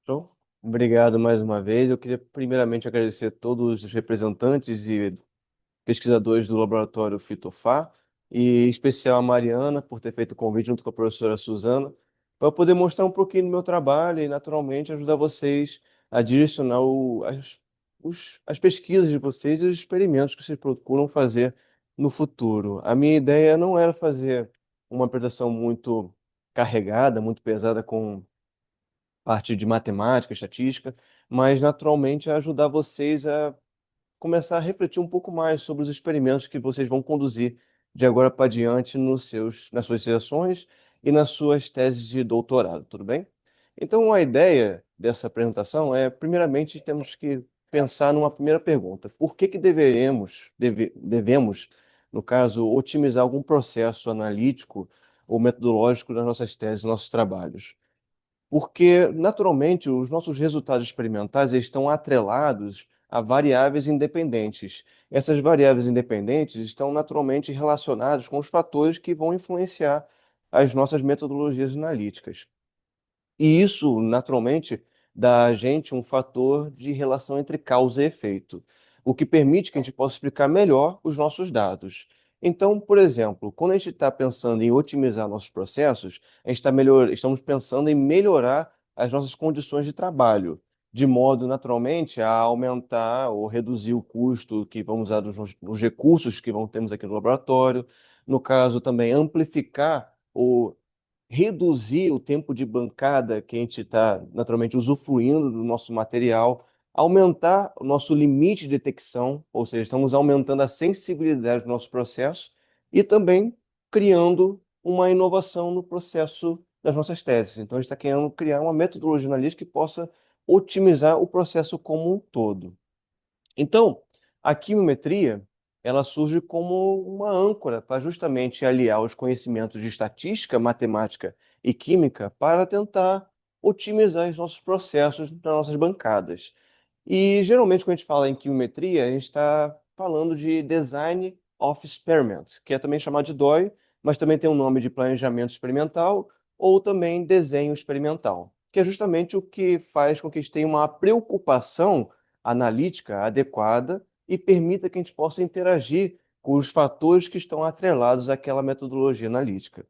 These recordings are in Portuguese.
Show? Obrigado mais uma vez. Eu queria primeiramente agradecer a todos os representantes e pesquisadores do laboratório Fitofá, e em especial a Mariana por ter feito o convite junto com a professora Suzana, para poder mostrar um pouquinho do meu trabalho e, naturalmente, ajudar vocês a direcionar as pesquisas de vocês e os experimentos que vocês procuram fazer no futuro. A minha ideia não era fazer uma apresentação muito carregada, muito pesada com parte de matemática, estatística, mas naturalmente ajudar vocês a começar a refletir um pouco mais sobre os experimentos que vocês vão conduzir de agora para diante nas suas dissertações e nas suas teses de doutorado, tudo bem? Então, a ideia dessa apresentação é, primeiramente, temos que pensar numa primeira pergunta. Por que que devemos, no caso, otimizar algum processo analítico ou metodológico das nossas teses, nossos trabalhos? Porque, naturalmente, os nossos resultados experimentais eles estão atrelados a variáveis independentes. Essas variáveis independentes estão naturalmente relacionadas com os fatores que vão influenciar as nossas metodologias analíticas. E isso, naturalmente, dá a gente um fator de relação entre causa e efeito, o que permite que a gente possa explicar melhor os nossos dados. Então, por exemplo, quando a gente está pensando em otimizar nossos processos, estamos pensando em melhorar as nossas condições de trabalho, de modo, naturalmente, a aumentar ou reduzir o custo que vamos usar dos recursos que temos aqui no laboratório. No caso, também amplificar ou reduzir o tempo de bancada que a gente está naturalmente usufruindo do nosso material, aumentar o nosso limite de detecção, ou seja, estamos aumentando a sensibilidade do nosso processo e também criando uma inovação no processo das nossas teses. Então, a gente está querendo criar uma metodologia analítica que possa otimizar o processo como um todo. Então, a quimiometria, ela surge como uma âncora para justamente aliar os conhecimentos de estatística, matemática e química para tentar otimizar os nossos processos nas nossas bancadas. E geralmente, quando a gente fala em quimiometria, a gente está falando de Design of Experiments, que é também chamado de DOI, mas também tem um nome de planejamento experimental ou também desenho experimental, que é justamente o que faz com que a gente tenha uma preocupação analítica adequada e permita que a gente possa interagir com os fatores que estão atrelados àquela metodologia analítica.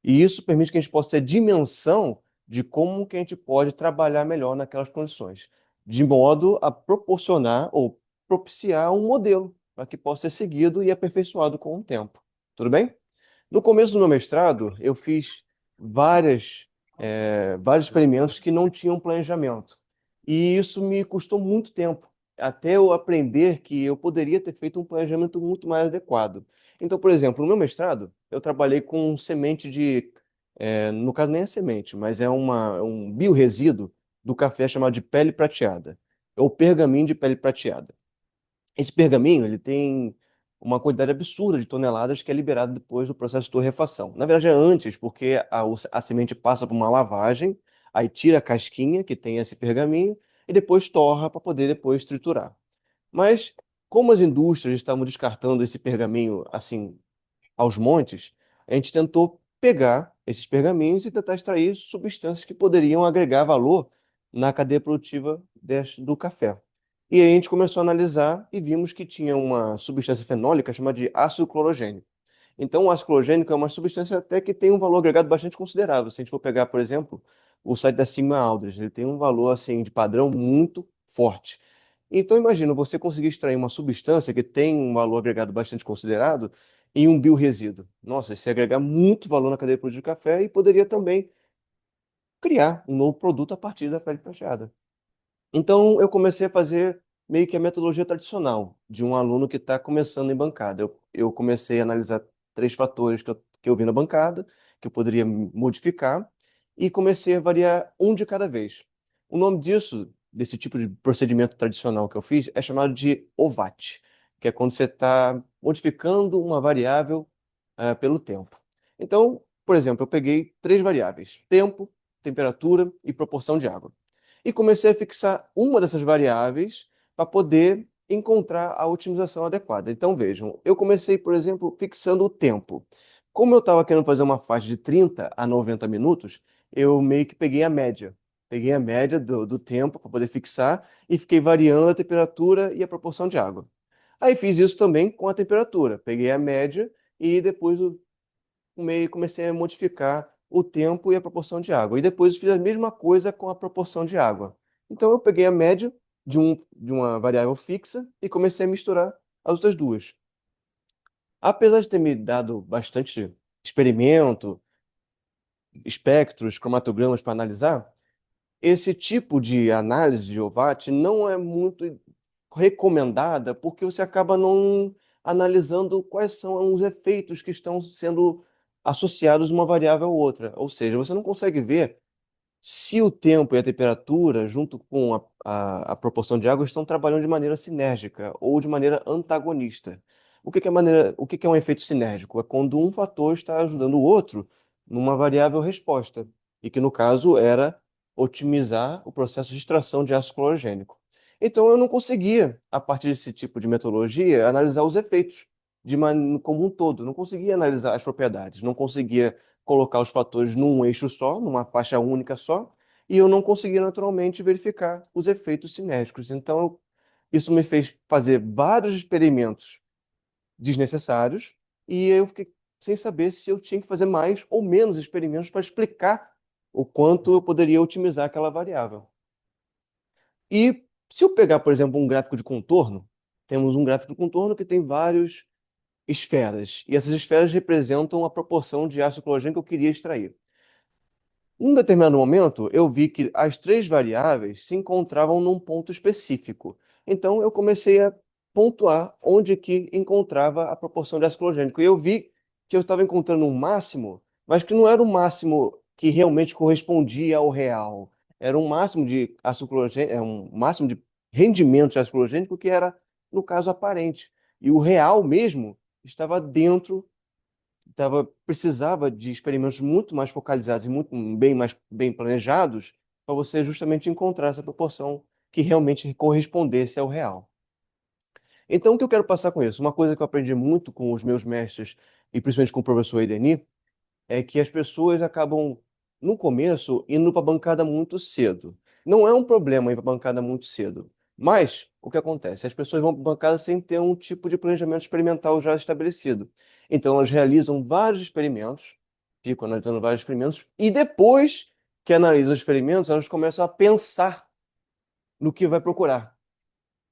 E isso permite que a gente possa ter dimensão de como que a gente pode trabalhar melhor naquelas condições, de modo a proporcionar ou propiciar um modelo para que possa ser seguido e aperfeiçoado com o tempo. Tudo bem? No começo do meu mestrado, eu fiz vários experimentos que não tinham planejamento. E isso me custou muito tempo, até eu aprender que eu poderia ter feito um planejamento muito mais adequado. Então, por exemplo, no meu mestrado, eu trabalhei com semente no caso nem é semente, mas é um biorresíduo do café chamado de pele prateada, ou pergaminho de pele prateada. Esse pergaminho, ele tem uma quantidade absurda de toneladas que é liberado depois do processo de torrefação. Na verdade, é antes, porque a semente passa por uma lavagem, aí tira a casquinha que tem esse pergaminho e depois torra para poder depois triturar. Mas como as indústrias estavam descartando esse pergaminho assim aos montes, a gente tentou pegar esses pergaminhos e tentar extrair substâncias que poderiam agregar valor na cadeia produtiva do café. E aí a gente começou a analisar e vimos que tinha uma substância fenólica chamada de ácido clorogênio. Então, o ácido clorogênico é uma substância até que tem um valor agregado bastante considerável. Se a gente for pegar, por exemplo, o site da Sigma Aldrich, ele tem um valor assim de padrão muito forte. Então, imagina você conseguir extrair uma substância que tem um valor agregado bastante considerado em um biorresíduo. Nossa, isso ia agregar muito valor na cadeia produtiva de café e poderia também criar um novo produto a partir da pele prateada. Então, eu comecei a fazer meio que a metodologia tradicional de um aluno que está começando em bancada. Eu comecei a analisar três fatores que eu vi na bancada, que eu poderia modificar, e comecei a variar um de cada vez. O nome desse tipo de procedimento tradicional que eu fiz, é chamado de OVAT, que é quando você está modificando uma variável pelo tempo. Então, por exemplo, eu peguei três variáveis: tempo, temperatura e proporção de água e comecei a fixar uma dessas variáveis para poder encontrar a otimização adequada. Então, vejam, eu comecei, por exemplo, fixando o tempo. Como eu estava querendo fazer uma faixa de 30 a 90 minutos, eu meio que peguei a média. Peguei a média do tempo para poder fixar e fiquei variando a temperatura e a proporção de água. Aí fiz isso também com a temperatura. Peguei a média e depois comecei a modificar o tempo e a proporção de água. E depois fiz a mesma coisa com a proporção de água. Então eu peguei a média de uma variável fixa e comecei a misturar as outras duas. Apesar de ter me dado bastante experimento, espectros, cromatogramas para analisar, esse tipo de análise de OVAT não é muito recomendada porque você acaba não analisando quais são os efeitos que estão sendo associados uma variável a outra. Ou seja, você não consegue ver se o tempo e a temperatura, junto com a proporção de água, estão trabalhando de maneira sinérgica ou de maneira antagonista. O que que é um efeito sinérgico? É quando um fator está ajudando o outro numa variável resposta, e que no caso era otimizar o processo de extração de ácido clorogênico. Então eu não conseguia, a partir desse tipo de metodologia, analisar os efeitos como um todo. Não conseguia analisar as propriedades, não conseguia colocar os fatores num eixo só, numa faixa única só, e eu não conseguia naturalmente verificar os efeitos cinéticos. Então, isso me fez fazer vários experimentos desnecessários e eu fiquei sem saber se eu tinha que fazer mais ou menos experimentos para explicar o quanto eu poderia otimizar aquela variável. E se eu pegar, por exemplo, um gráfico de contorno, temos um gráfico de contorno que tem várias esferas, e essas esferas representam a proporção de ácido clorogênico que eu queria extrair. Num determinado momento, eu vi que as três variáveis se encontravam num ponto específico. Então, eu comecei a pontuar onde que encontrava a proporção de ácido clorogênico. E eu vi que eu estava encontrando um máximo, mas que não era o máximo que realmente correspondia ao real. Era um máximo de ácido clorogênico, um máximo de rendimento de ácido clorogênico que era, no caso, aparente. E o real mesmo estava dentro precisava de experimentos muito mais focalizados e muito mais bem planejados para você justamente encontrar essa proporção que realmente correspondesse ao real. Então, o que eu quero passar com isso? Uma coisa que eu aprendi muito com os meus mestres e principalmente com o professor Edeni é que as pessoas acabam, no começo, indo para a bancada muito cedo. Não é um problema ir para a bancada muito cedo, mas o que acontece? As pessoas vão para a bancada sem ter um tipo de planejamento experimental já estabelecido. Então, elas realizam vários experimentos, ficam analisando vários experimentos, e depois que analisam os experimentos, elas começam a pensar no que vai procurar.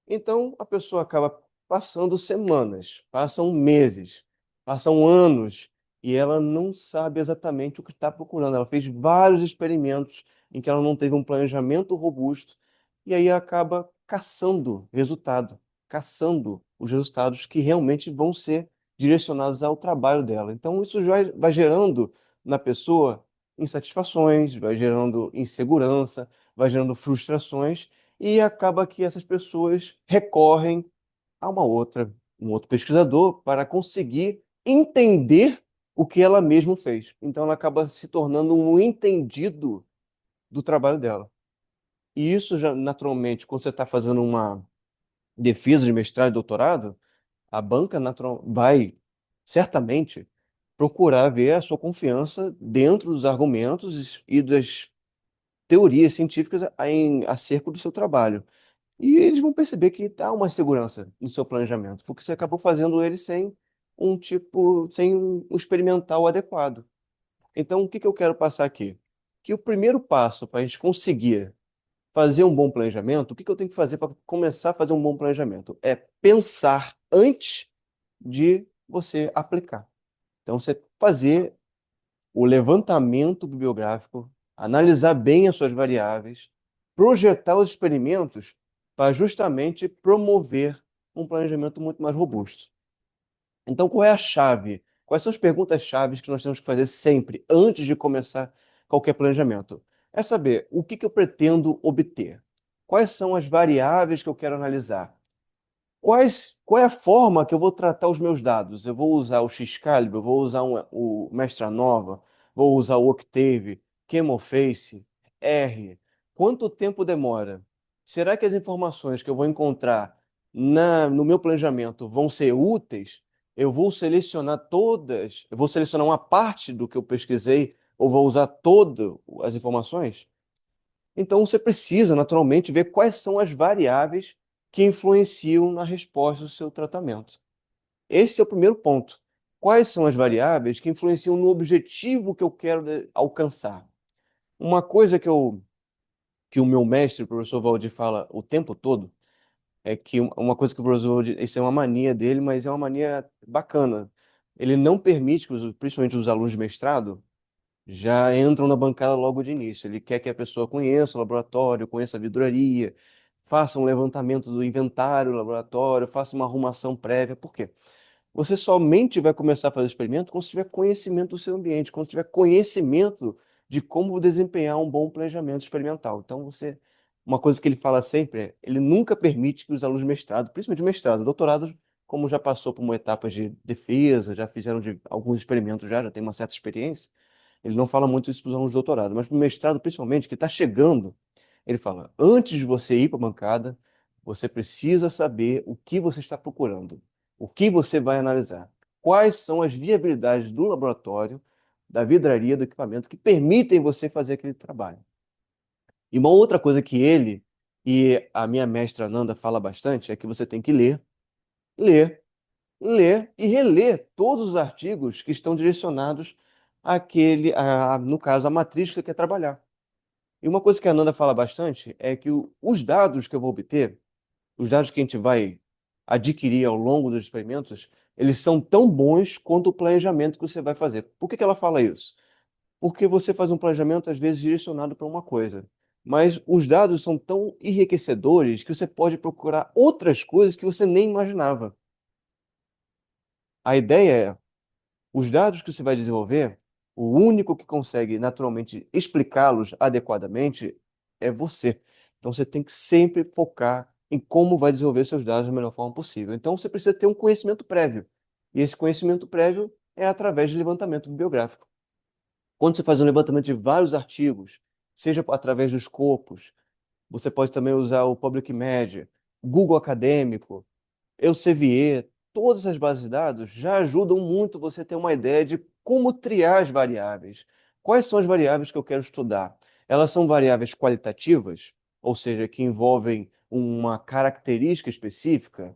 Então, a pessoa acaba passando semanas, passam meses, passam anos, e ela não sabe exatamente o que está procurando. Ela fez vários experimentos em que ela não teve um planejamento robusto, e aí acaba caçando os resultados que realmente vão ser direcionados ao trabalho dela. Então, isso já vai gerando na pessoa insatisfações, vai gerando insegurança, vai gerando frustrações e acaba que essas pessoas recorrem a um outro pesquisador para conseguir entender o que ela mesma fez. Então ela acaba se tornando um entendido do trabalho dela. E isso já naturalmente, quando você está fazendo uma defesa de mestrado e doutorado, a banca vai certamente procurar ver a sua confiança dentro dos argumentos e das teorias científicas acerca do seu trabalho. E eles vão perceber que há uma segurança no seu planejamento, porque você acabou fazendo ele sem um experimental adequado. Então, o que que eu quero passar aqui? Que o primeiro passo para a gente conseguir fazer um bom planejamento, o que que eu tenho que fazer para começar a fazer um bom planejamento? É pensar antes de você aplicar. Então, você fazer o levantamento bibliográfico, analisar bem as suas variáveis, projetar os experimentos para justamente promover um planejamento muito mais robusto. Então, qual é a chave? Quais são as perguntas-chave que nós temos que fazer sempre antes de começar qualquer planejamento? É saber o que que eu pretendo obter, quais são as variáveis que eu quero analisar, qual é a forma que eu vou tratar os meus dados? Eu vou usar o Xcalibur, eu vou usar o Mestra Nova, vou usar o Octave, Chemoface, R. Quanto tempo demora? Será que as informações que eu vou encontrar no meu planejamento vão ser úteis? Eu vou selecionar uma parte do que eu pesquisei ou vou usar todas as informações? Então você precisa, naturalmente, ver quais são as variáveis que influenciam na resposta do seu tratamento. Esse é o primeiro ponto. Quais são as variáveis que influenciam no objetivo que eu quero alcançar? Uma coisa que o meu mestre, o professor Valdir, fala o tempo todo é que uma coisa que o professor Valdir, isso é uma mania dele, mas é uma mania bacana. Ele não permite que, principalmente os alunos de mestrado, já entram na bancada logo de início. Ele quer que a pessoa conheça o laboratório, conheça a vidraria, faça um levantamento do inventário do laboratório, faça uma arrumação prévia. Por quê? Você somente vai começar a fazer experimento quando você tiver conhecimento do seu ambiente, quando tiver conhecimento de como desempenhar um bom planejamento experimental. Então, uma coisa que ele fala sempre é, ele nunca permite que os alunos de mestrado, principalmente de mestrado, doutorado, como já passou por uma etapa de defesa, já fizeram alguns experimentos já tem uma certa experiência, ele não fala muito isso para os alunos de doutorado, mas para o mestrado, principalmente, que está chegando, ele fala: antes de você ir para a bancada, você precisa saber o que você está procurando, o que você vai analisar, quais são as viabilidades do laboratório, da vidraria, do equipamento que permitem você fazer aquele trabalho. E uma outra coisa que ele e a minha mestra Nanda fala bastante é que você tem que ler, ler e reler todos os artigos que estão direcionados no caso, a matriz que você quer trabalhar. E uma coisa que a Nanda fala bastante é que os dados que eu vou obter, os dados que a gente vai adquirir ao longo dos experimentos, eles são tão bons quanto o planejamento que você vai fazer. Por que que ela fala isso? Porque você faz um planejamento, às vezes, direcionado para uma coisa. Mas os dados são tão enriquecedores que você pode procurar outras coisas que você nem imaginava. A ideia é os dados que você vai desenvolver, o único que consegue naturalmente explicá-los adequadamente é você. Então você tem que sempre focar em como vai desenvolver seus dados da melhor forma possível. Então você precisa ter um conhecimento prévio. E esse conhecimento prévio é através de levantamento bibliográfico. Quando você faz um levantamento de vários artigos, seja através dos Scopus, você pode também usar o Public Media, Google Acadêmico, Elsevier, todas as bases de dados já ajudam muito você a ter uma ideia de como triar as variáveis. Quais são as variáveis que eu quero estudar? Elas são variáveis qualitativas, ou seja, que envolvem uma característica específica,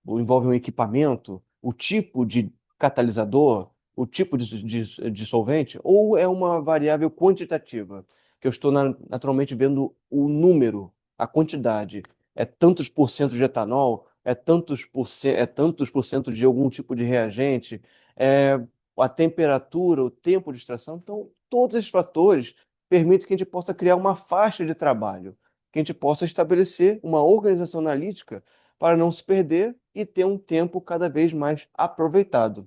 ou envolve um equipamento, o tipo de catalisador, o tipo de solvente, ou é uma variável quantitativa, que eu estou naturalmente vendo o número, a quantidade. É tantos por cento de etanol, é tantos por cento de algum tipo de reagente, é a temperatura, o tempo de extração. Então, todos esses fatores permitem que a gente possa criar uma faixa de trabalho, que a gente possa estabelecer uma organização analítica para não se perder e ter um tempo cada vez mais aproveitado,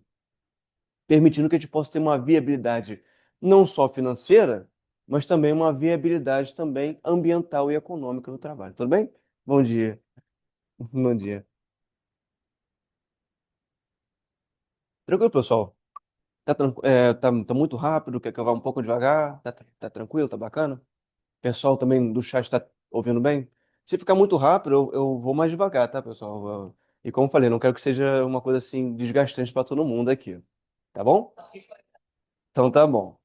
permitindo que a gente possa ter uma viabilidade não só financeira, mas também uma viabilidade também ambiental e econômica no trabalho. Tudo bem? Bom dia. Bom dia. Tranquilo, pessoal? Tá muito rápido? Quer que eu vá um pouco devagar? Tá tranquilo? Tá bacana? O pessoal também do chat está ouvindo bem? Se ficar muito rápido, eu vou mais devagar, tá, pessoal? E como eu falei, não quero que seja uma coisa assim desgastante para todo mundo aqui. Tá bom? Então tá bom.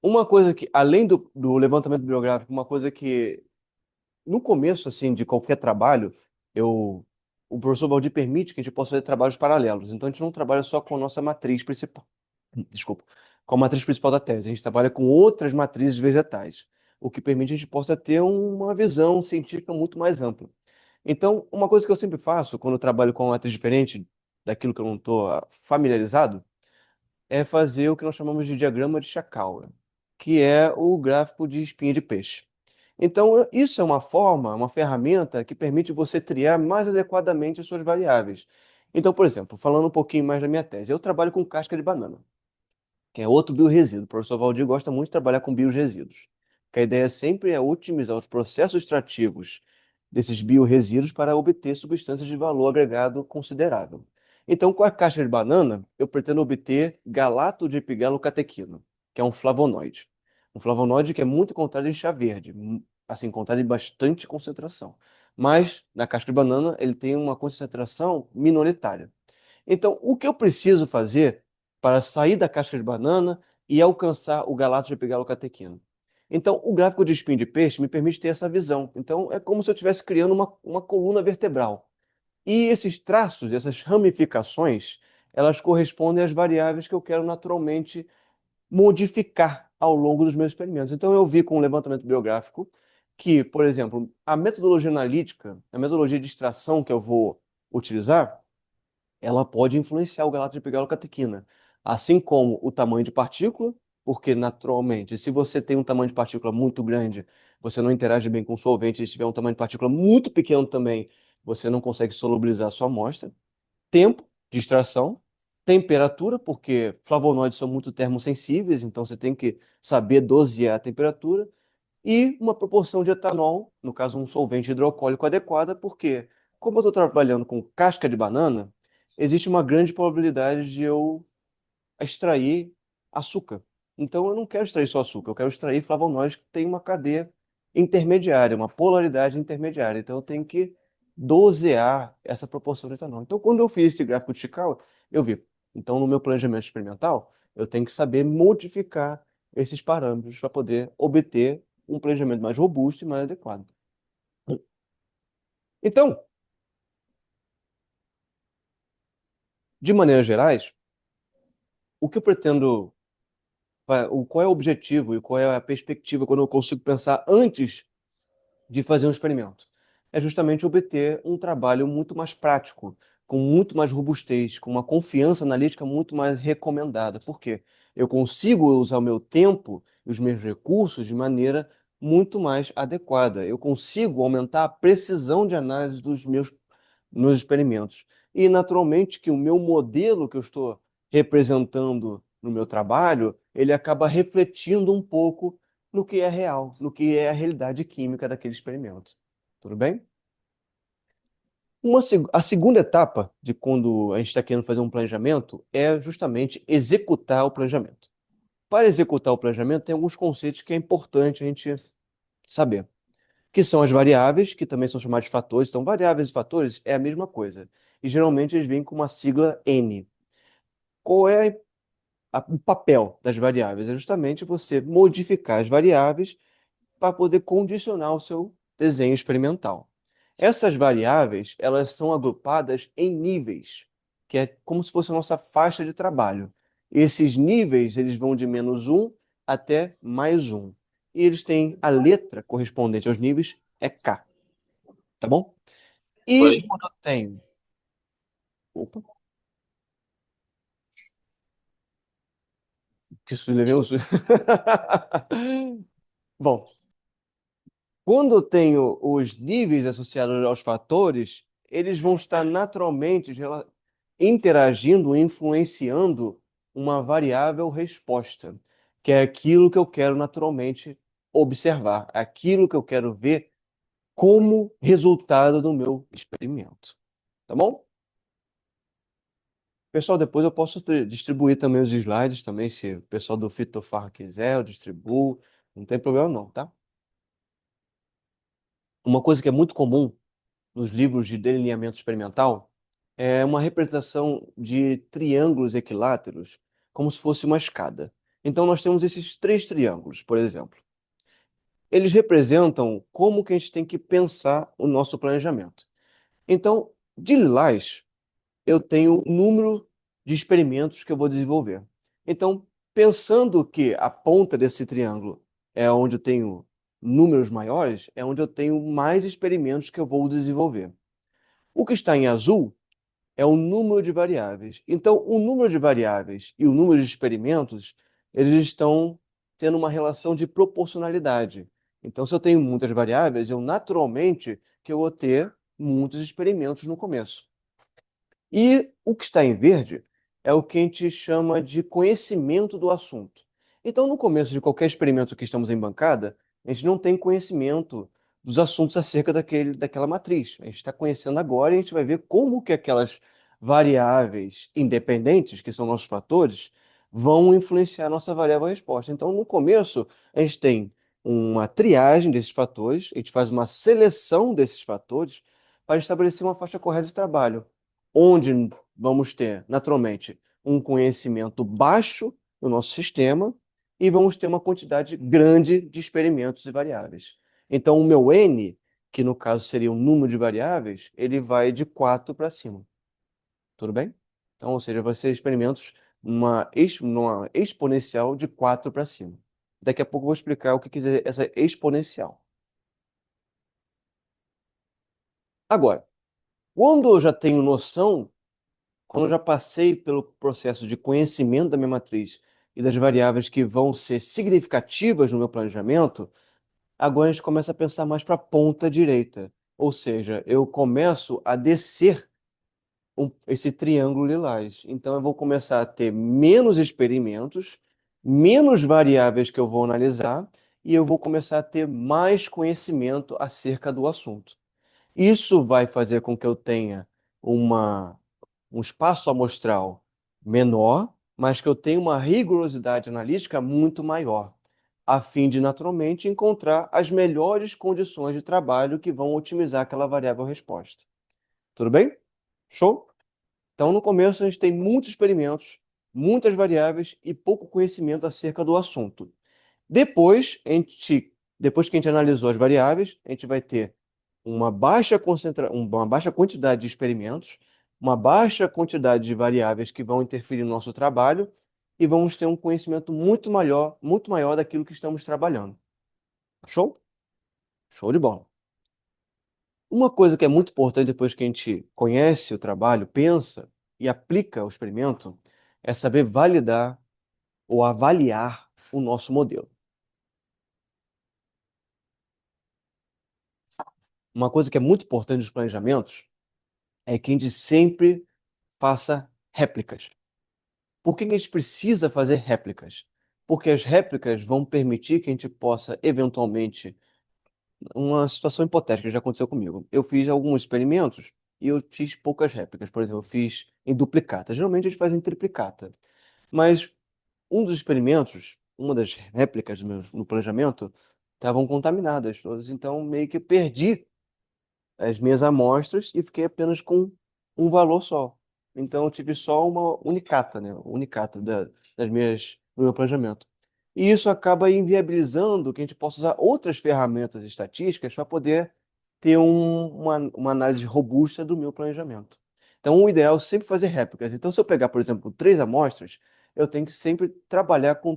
Uma coisa que, além do levantamento bibliográfico, uma coisa que, no começo, assim, de qualquer trabalho, o professor Valdir permite que a gente possa fazer trabalhos paralelos. Então, a gente não trabalha só com a nossa matriz principal, desculpa, com a matriz principal da tese. A gente trabalha com outras matrizes vegetais, o que permite que a gente possa ter uma visão científica muito mais ampla. Então, uma coisa que eu sempre faço quando eu trabalho com uma matriz diferente daquilo que eu não estou familiarizado, é fazer o que nós chamamos de diagrama de Chakaura, que é o gráfico de espinha de peixe. Então, isso é uma forma, uma ferramenta que permite você triar mais adequadamente as suas variáveis. Então, por exemplo, falando um pouquinho mais da minha tese, eu trabalho com casca de banana, que é outro biorresíduo. O professor Valdir gosta muito de trabalhar com biorresíduos, que a ideia sempre é otimizar os processos extrativos desses biorresíduos para obter substâncias de valor agregado considerável. Então, com a casca de banana, eu pretendo obter galato de epigalocatequino, que é um flavonoide. Um flavonoide que é muito encontrado em chá verde, assim, encontrado em bastante concentração. Mas, na casca de banana, ele tem uma concentração minoritária. Então, o que eu preciso fazer para sair da casca de banana e alcançar o galato de epigalocatequino? Então, o gráfico de spin de peixe me permite ter essa visão. Então, é como se eu estivesse criando uma coluna vertebral. E esses traços, essas ramificações, elas correspondem às variáveis que eu quero naturalmente modificar ao longo dos meus experimentos. Então, eu vi com o levantamento biográfico que, por exemplo, a metodologia analítica, a metodologia de extração que eu vou utilizar, ela pode influenciar o galato de pigalocatequina, assim como o tamanho de partícula, porque naturalmente, se você tem um tamanho de partícula muito grande, você não interage bem com o solvente, e se tiver um tamanho de partícula muito pequeno também, você não consegue solubilizar a sua amostra. Tempo de extração, temperatura, porque flavonoides são muito termosensíveis, então você tem que saber dosear a temperatura, e uma proporção de etanol, no caso um solvente hidroalcoólico adequada, porque como eu estou trabalhando com casca de banana, existe uma grande probabilidade de eu extrair açúcar. Então eu não quero extrair só açúcar, eu quero extrair flavonoides que têm uma cadeia intermediária, uma polaridade intermediária. Então eu tenho que dosear essa proporção de etanol. Então quando eu fiz esse gráfico de Chicago, eu vi. Então no meu planejamento experimental, eu tenho que saber modificar esses parâmetros para poder obter um planejamento mais robusto e mais adequado. Então, de maneiras gerais, o que eu pretendo, qual é o objetivo e qual é a perspectiva quando eu consigo pensar antes de fazer um experimento? É justamente obter um trabalho muito mais prático, com muito mais robustez, com uma confiança analítica muito mais recomendada. Por quê? Eu consigo usar o meu tempo e os meus recursos de maneira muito mais adequada. Eu consigo aumentar a precisão de análise dos meus experimentos. E, naturalmente, que o meu modelo que eu estou representando no meu trabalho, ele acaba refletindo um pouco no que é real, no que é a realidade química daquele experimento. Tudo bem? A segunda etapa de quando a gente está querendo fazer um planejamento é justamente executar o planejamento. Para executar o planejamento, tem alguns conceitos que é importante a gente saber, que são as variáveis, que também são chamadas de fatores. Então, variáveis e fatores é a mesma coisa. E geralmente eles vêm com uma sigla N. Qual é o papel das variáveis? É justamente você modificar as variáveis para poder condicionar o seu desenho experimental. Essas variáveis, elas são agrupadas em níveis, que é como se fosse a nossa faixa de trabalho. Esses níveis, eles vão de -1 até +1. E eles têm a letra correspondente aos níveis, é K, tá bom? E Oi? quando eu tenho... Opa, que isso levei um... Bom, quando eu tenho os níveis associados aos fatores, eles vão estar naturalmente interagindo, influenciando uma variável resposta, que é aquilo que eu quero naturalmente observar, aquilo que eu quero ver como resultado do meu experimento. Tá bom? Pessoal, depois eu posso distribuir também os slides também, se o pessoal do Fitofar quiser, eu distribuo, não tem problema não, tá? Uma coisa que é muito comum nos livros de delineamento experimental é uma representação de triângulos equiláteros, como se fosse uma escada. Então, nós temos esses três triângulos, por exemplo. Eles representam como que a gente tem que pensar o nosso planejamento. Então, de lilás, eu tenho o número de experimentos que eu vou desenvolver. Então, pensando que a ponta desse triângulo é onde eu tenho números maiores, é onde eu tenho mais experimentos que eu vou desenvolver. O que está em azul é o número de variáveis. Então, o número de variáveis e o número de experimentos, eles estão tendo uma relação de proporcionalidade. Então, se eu tenho muitas variáveis, eu naturalmente que eu vou ter muitos experimentos no começo. E o que está em verde é o que a gente chama de conhecimento do assunto. Então, no começo de qualquer experimento que estamos em bancada, a gente não tem conhecimento dos assuntos acerca daquela matriz. A gente está conhecendo agora e a gente vai ver como que aquelas variáveis independentes, que são nossos fatores, vão influenciar a nossa variável resposta. Então, no começo, a gente tem uma triagem desses fatores, a gente faz uma seleção desses fatores para estabelecer uma faixa correta de trabalho onde vamos ter, naturalmente, um conhecimento baixo do nosso sistema e vamos ter uma quantidade grande de experimentos e variáveis. Então, o meu N, que no caso seria um número de variáveis, ele vai de 4 para cima. Tudo bem? Então, ou seja, vai ser experimentos numa exponencial de 4 para cima. Daqui a pouco eu vou explicar o que quer dizer essa exponencial. Agora, quando eu já tenho noção, quando eu já passei pelo processo de conhecimento da minha matriz e das variáveis que vão ser significativas no meu planejamento, agora a gente começa a pensar mais para a ponta direita. Ou seja, eu começo a descer esse triângulo lilás. Então, eu vou começar a ter menos experimentos, menos variáveis que eu vou analisar, e eu vou começar a ter mais conhecimento acerca do assunto. Isso vai fazer com que eu tenha uma, um espaço amostral menor, mas que eu tenha uma rigorosidade analítica muito maior, a fim de, naturalmente, encontrar as melhores condições de trabalho que vão otimizar aquela variável resposta. Tudo bem? Show? Então, no começo, a gente tem muitos experimentos, muitas variáveis e pouco conhecimento acerca do assunto. Depois que a gente analisou as variáveis, a gente vai ter uma baixa quantidade de experimentos, uma baixa quantidade de variáveis que vão interferir no nosso trabalho e vamos ter um conhecimento muito maior daquilo que estamos trabalhando. Show? Show de bola. Uma coisa que é muito importante depois que a gente conhece o trabalho, pensa e aplica o experimento, é saber validar ou avaliar o nosso modelo. Uma coisa que é muito importante nos planejamentos é que a gente sempre faça réplicas. Por que a gente precisa fazer réplicas? Porque as réplicas vão permitir que a gente possa, eventualmente, uma situação hipotética que já aconteceu comigo. Eu fiz alguns experimentos e eu fiz poucas réplicas. Por exemplo, eu fiz em duplicata. Geralmente a gente faz em triplicata. Mas um dos experimentos, uma das réplicas no planejamento, estavam contaminadas todas. Então, meio que perdi as minhas amostras e fiquei apenas com um valor só. Então, eu tive só uma unicata, né? Unicata do meu planejamento. E isso acaba inviabilizando que a gente possa usar outras ferramentas estatísticas para poder ter uma análise robusta do meu planejamento. Então, o ideal é sempre fazer réplicas. Então, se eu pegar, por exemplo, 3 amostras, eu tenho que sempre trabalhar com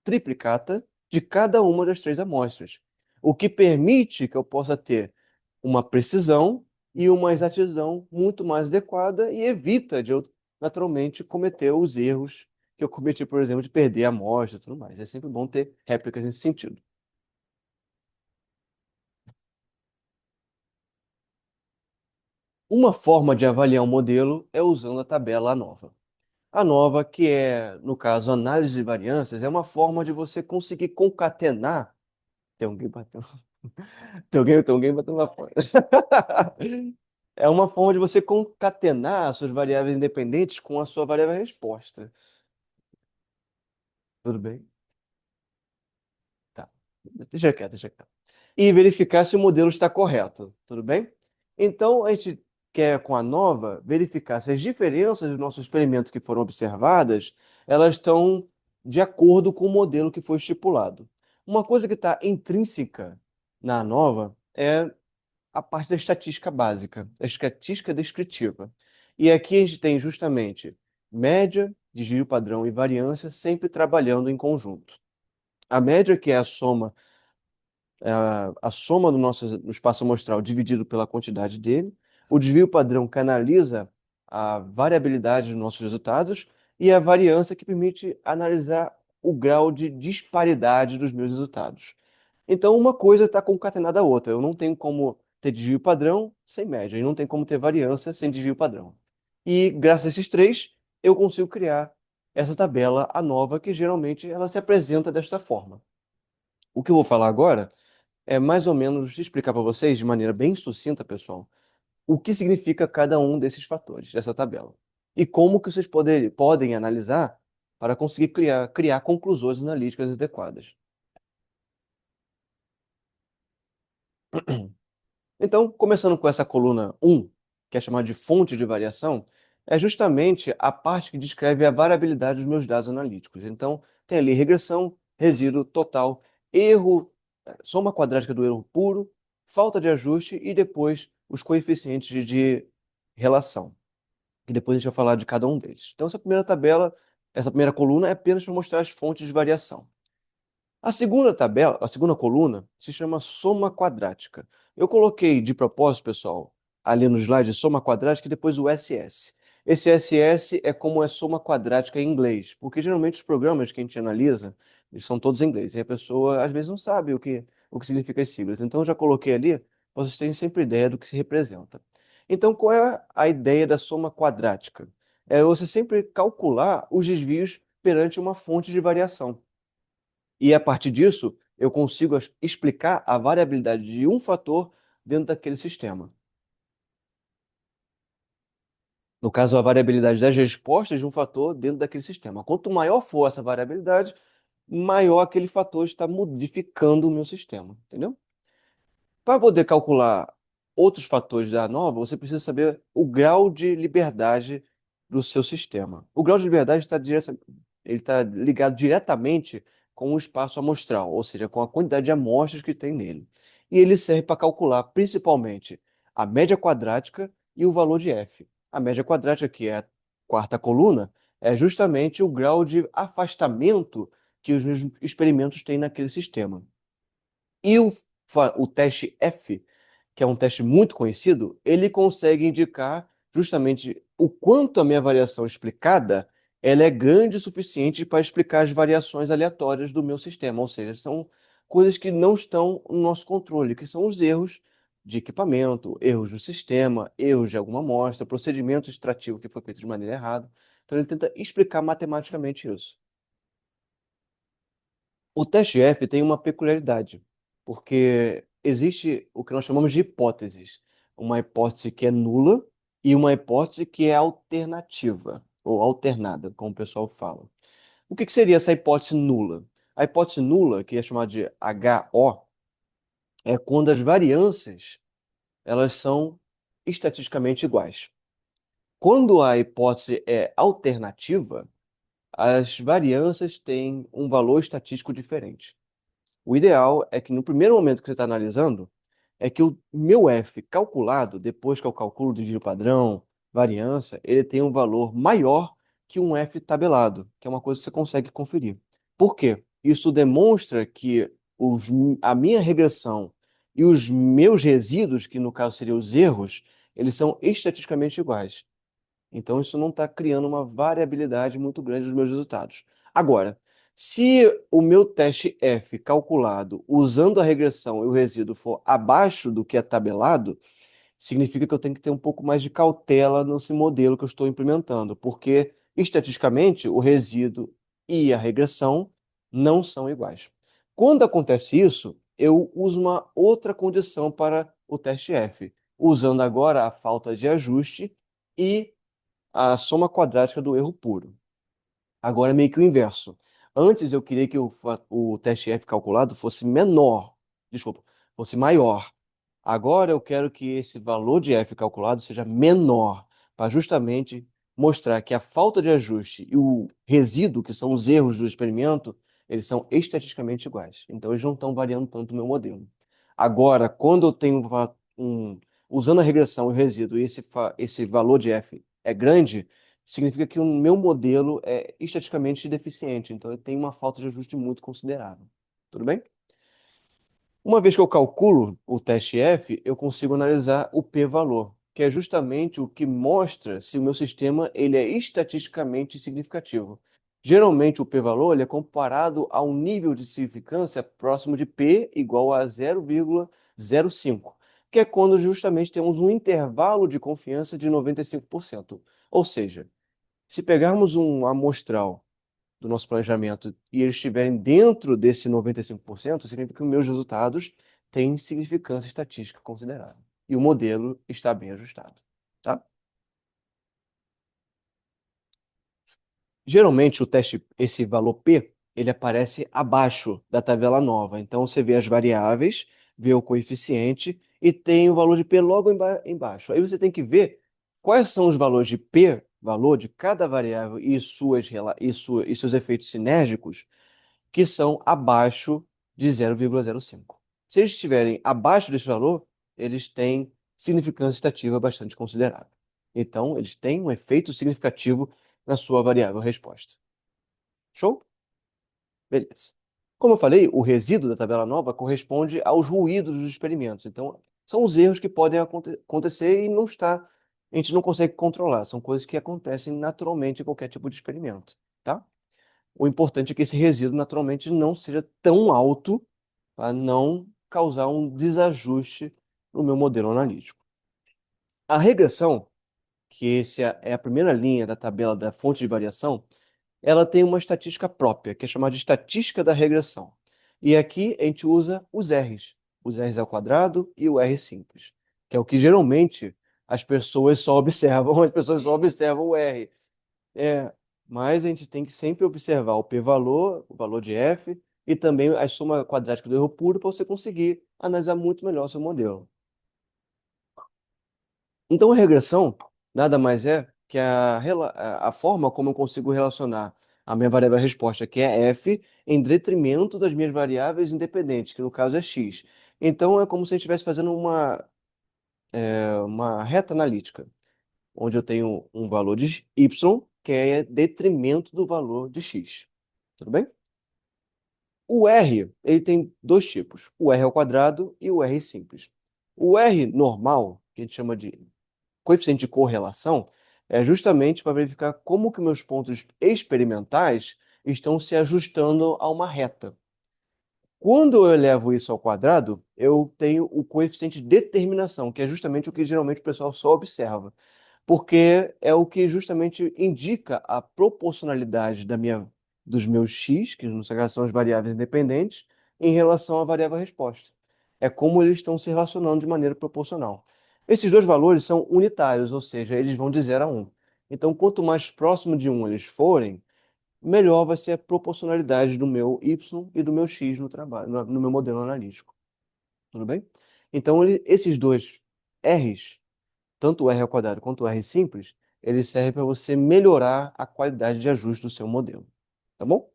triplicata de cada uma das 3 amostras, o que permite que eu possa ter uma precisão e uma exatidão muito mais adequada e evita de eu, naturalmente, cometer os erros que eu cometi, por exemplo, de perder a amostra e tudo mais. É sempre bom ter réplicas nesse sentido. Uma forma de avaliar um modelo é usando a tabela ANOVA. A ANOVA, que é, no caso, análise de variâncias, é uma forma de você conseguir concatenar. Tem alguém batendo. Tem alguém batendo lá fora. É uma forma de você concatenar as suas variáveis independentes com a sua variável resposta. Tudo bem? Tá. Deixa quieto, deixa quieto. E verificar se o modelo está correto. Tudo bem? Então, a gente quer, com a nova, verificar se as diferenças do nosso experimento que foram observadas, elas estão de acordo com o modelo que foi estipulado. Uma coisa que está intrínseca na nova é a parte da estatística básica, da estatística descritiva. E aqui a gente tem justamente média, desvio padrão e variância sempre trabalhando em conjunto. A média, que é a soma do nosso no espaço amostral dividido pela quantidade dele. O desvio padrão canaliza a variabilidade dos nossos resultados e a variância que permite analisar o grau de disparidade dos meus resultados. Então, uma coisa está concatenada à outra. Eu não tenho como ter desvio padrão sem média, e não tem como ter variância sem desvio padrão. E, graças a esses três, eu consigo criar essa tabela, a nova, que geralmente ela se apresenta desta forma. O que eu vou falar agora é mais ou menos explicar para vocês, de maneira bem sucinta, pessoal, o que significa cada um desses fatores, dessa tabela. E como que vocês podem analisar para conseguir criar conclusões analíticas adequadas. Então, começando com essa coluna 1, que é chamada de fonte de variação, é justamente a parte que descreve a variabilidade dos meus dados analíticos. Então, tem ali regressão, resíduo total, erro, soma quadrática do erro puro, falta de ajuste e depois os coeficientes de relação, que depois a gente vai falar de cada um deles. Então, essa primeira tabela, essa primeira coluna é apenas para mostrar as fontes de variação. A segunda tabela, a segunda coluna, se chama soma quadrática. Eu coloquei de propósito, pessoal, ali no slide soma quadrática e depois o SS. Esse SS é como é soma quadrática em inglês, porque geralmente os programas que a gente analisa, eles são todos em inglês, e a pessoa às vezes não sabe o que significa as siglas. Então eu já coloquei ali, para vocês terem sempre ideia do que se representa. Então, qual é a ideia da soma quadrática? É você sempre calcular os desvios perante uma fonte de variação. E a partir disso, eu consigo explicar a variabilidade de um fator dentro daquele sistema. No caso, a variabilidade das respostas de um fator dentro daquele sistema. Quanto maior for essa variabilidade, maior aquele fator está modificando o meu sistema, entendeu? Para poder calcular outros fatores da nova, você precisa saber o grau de liberdade do seu sistema. O grau de liberdade ele está ligado diretamente com o espaço amostral, ou seja, com a quantidade de amostras que tem nele. E ele serve para calcular principalmente a média quadrática e o valor de f. A média quadrática, que é a quarta coluna, é justamente o grau de afastamento que os meus experimentos têm naquele sistema. E o teste F, que é um teste muito conhecido, ele consegue indicar justamente o quanto a minha variação explicada ela é grande o suficiente para explicar as variações aleatórias do meu sistema, ou seja, são coisas que não estão no nosso controle, que são os erros de equipamento, erros do sistema, erros de alguma amostra, procedimento extrativo que foi feito de maneira errada. Então ele tenta explicar matematicamente isso. O teste F tem uma peculiaridade, porque existe o que nós chamamos de hipóteses. Uma hipótese que é nula e uma hipótese que é alternativa, ou alternada, como o pessoal fala. O que seria essa hipótese nula? A hipótese nula, que é chamada de HO, é quando as variâncias elas são estatisticamente iguais. Quando a hipótese é alternativa, as variâncias têm um valor estatístico diferente. O ideal é que no primeiro momento que você está analisando, é que o meu F calculado, depois que eu calculo o desvio padrão, variância, ele tem um valor maior que um F tabelado, que é uma coisa que você consegue conferir. Por quê? Isso demonstra que os, a minha regressão e os meus resíduos, que no caso seriam os erros, eles são estatisticamente iguais. Então, isso não está criando uma variabilidade muito grande dos meus resultados. Agora, se o meu teste F calculado usando a regressão e o resíduo for abaixo do que é tabelado, significa que eu tenho que ter um pouco mais de cautela nesse modelo que eu estou implementando, porque estatisticamente o resíduo e a regressão não são iguais. Quando acontece isso, eu uso uma outra condição para o teste F, usando agora a falta de ajuste e a soma quadrática do erro puro. Agora é meio que o inverso. Antes eu queria que o teste F calculado fosse menor, desculpa, fosse maior. Agora eu quero que esse valor de F calculado seja menor, para justamente mostrar que a falta de ajuste e o resíduo, que são os erros do experimento, eles são estatisticamente iguais. Então eles não estão variando tanto o meu modelo. Agora, quando eu tenho usando a regressão e o resíduo e esse valor de F é grande, significa que o meu modelo é estatisticamente deficiente, então ele tem uma falta de ajuste muito considerável. Tudo bem? Uma vez que eu calculo o teste F, eu consigo analisar o p-valor, que é justamente o que mostra se o meu sistema ele é estatisticamente significativo. Geralmente o p-valor ele é comparado a um nível de significância próximo de p igual a 0,05, que é quando justamente temos um intervalo de confiança de 95%. Ou seja, se pegarmos um amostral do nosso planejamento e eles estiverem dentro desse 95%, significa que os meus resultados têm significância estatística considerável. E o modelo está bem ajustado, tá? Geralmente o teste, esse valor P, ele aparece abaixo da tabela nova. Então você vê as variáveis, vê o coeficiente e tem o valor de P logo embaixo. Aí você tem que ver quais são os valores de P, valor de cada variável e seus efeitos sinérgicos que são abaixo de 0,05. Se eles estiverem abaixo desse valor, eles têm significância estativa bastante considerável. Então, eles têm um efeito significativo na sua variável resposta. Show? Beleza. Como eu falei, o resíduo da tabela nova corresponde aos ruídos dos experimentos. Então, são os erros que podem acontecer e a gente não consegue controlar. São coisas que acontecem naturalmente em qualquer tipo de experimento, tá? O importante é que esse resíduo naturalmente não seja tão alto para não causar um desajuste no meu modelo analítico. A regressão, que esse é a primeira linha da tabela da fonte de variação, ela tem uma estatística própria, que é chamada de estatística da regressão. E aqui a gente usa os R's ao quadrado e o R simples, que é o que geralmente as pessoas só observam o R. É, mas a gente tem que sempre observar o p-valor, o valor de f, e também a soma quadrática do erro puro para você conseguir analisar muito melhor o seu modelo. Então, a regressão nada mais é que a forma como eu consigo relacionar a minha variável resposta, que é f, em detrimento das minhas variáveis independentes, que no caso é x. Então, é como se a gente estivesse fazendo uma reta analítica, onde eu tenho um valor de y, que é detrimento do valor de x. Tudo bem? O R, ele tem dois tipos, o R ao quadrado e o R simples. O R normal, que a gente chama de coeficiente de correlação, é justamente para verificar como que meus pontos experimentais estão se ajustando a uma reta. Quando eu elevo isso ao quadrado, eu tenho o coeficiente de determinação, que é justamente o que geralmente o pessoal só observa, porque é o que justamente indica a proporcionalidade dos meus x, que no caso são as variáveis independentes, em relação à variável resposta. É como eles estão se relacionando de maneira proporcional. Esses dois valores são unitários, ou seja, eles vão de 0 a 1. Então, quanto mais próximo de 1 eles forem, melhor vai ser a proporcionalidade do meu y e do meu x no trabalho, no meu modelo analítico. Tudo bem? Então, esses dois R's, tanto o R ao quadrado quanto o R simples, eles servem para você melhorar a qualidade de ajuste do seu modelo. Tá bom?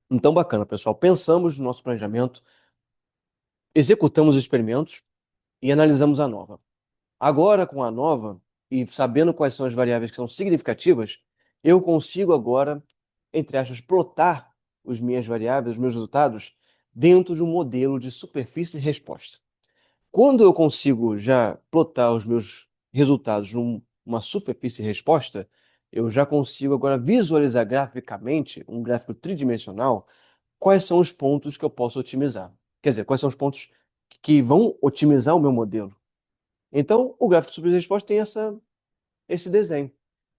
Então, bacana, pessoal. Pensamos no nosso planejamento, executamos os experimentos e analisamos a nova. Agora, com a nova, e sabendo quais são as variáveis que são significativas, eu consigo agora, entre aspas, plotar as minhas variáveis, os meus resultados, dentro de um modelo de superfície e resposta. Quando eu consigo já plotar os meus resultados numa superfície e resposta, eu já consigo agora visualizar graficamente, um gráfico tridimensional, quais são os pontos que eu posso otimizar. Quer dizer, quais são os pontos que vão otimizar o meu modelo. Então, o gráfico de superfície e resposta tem esse desenho,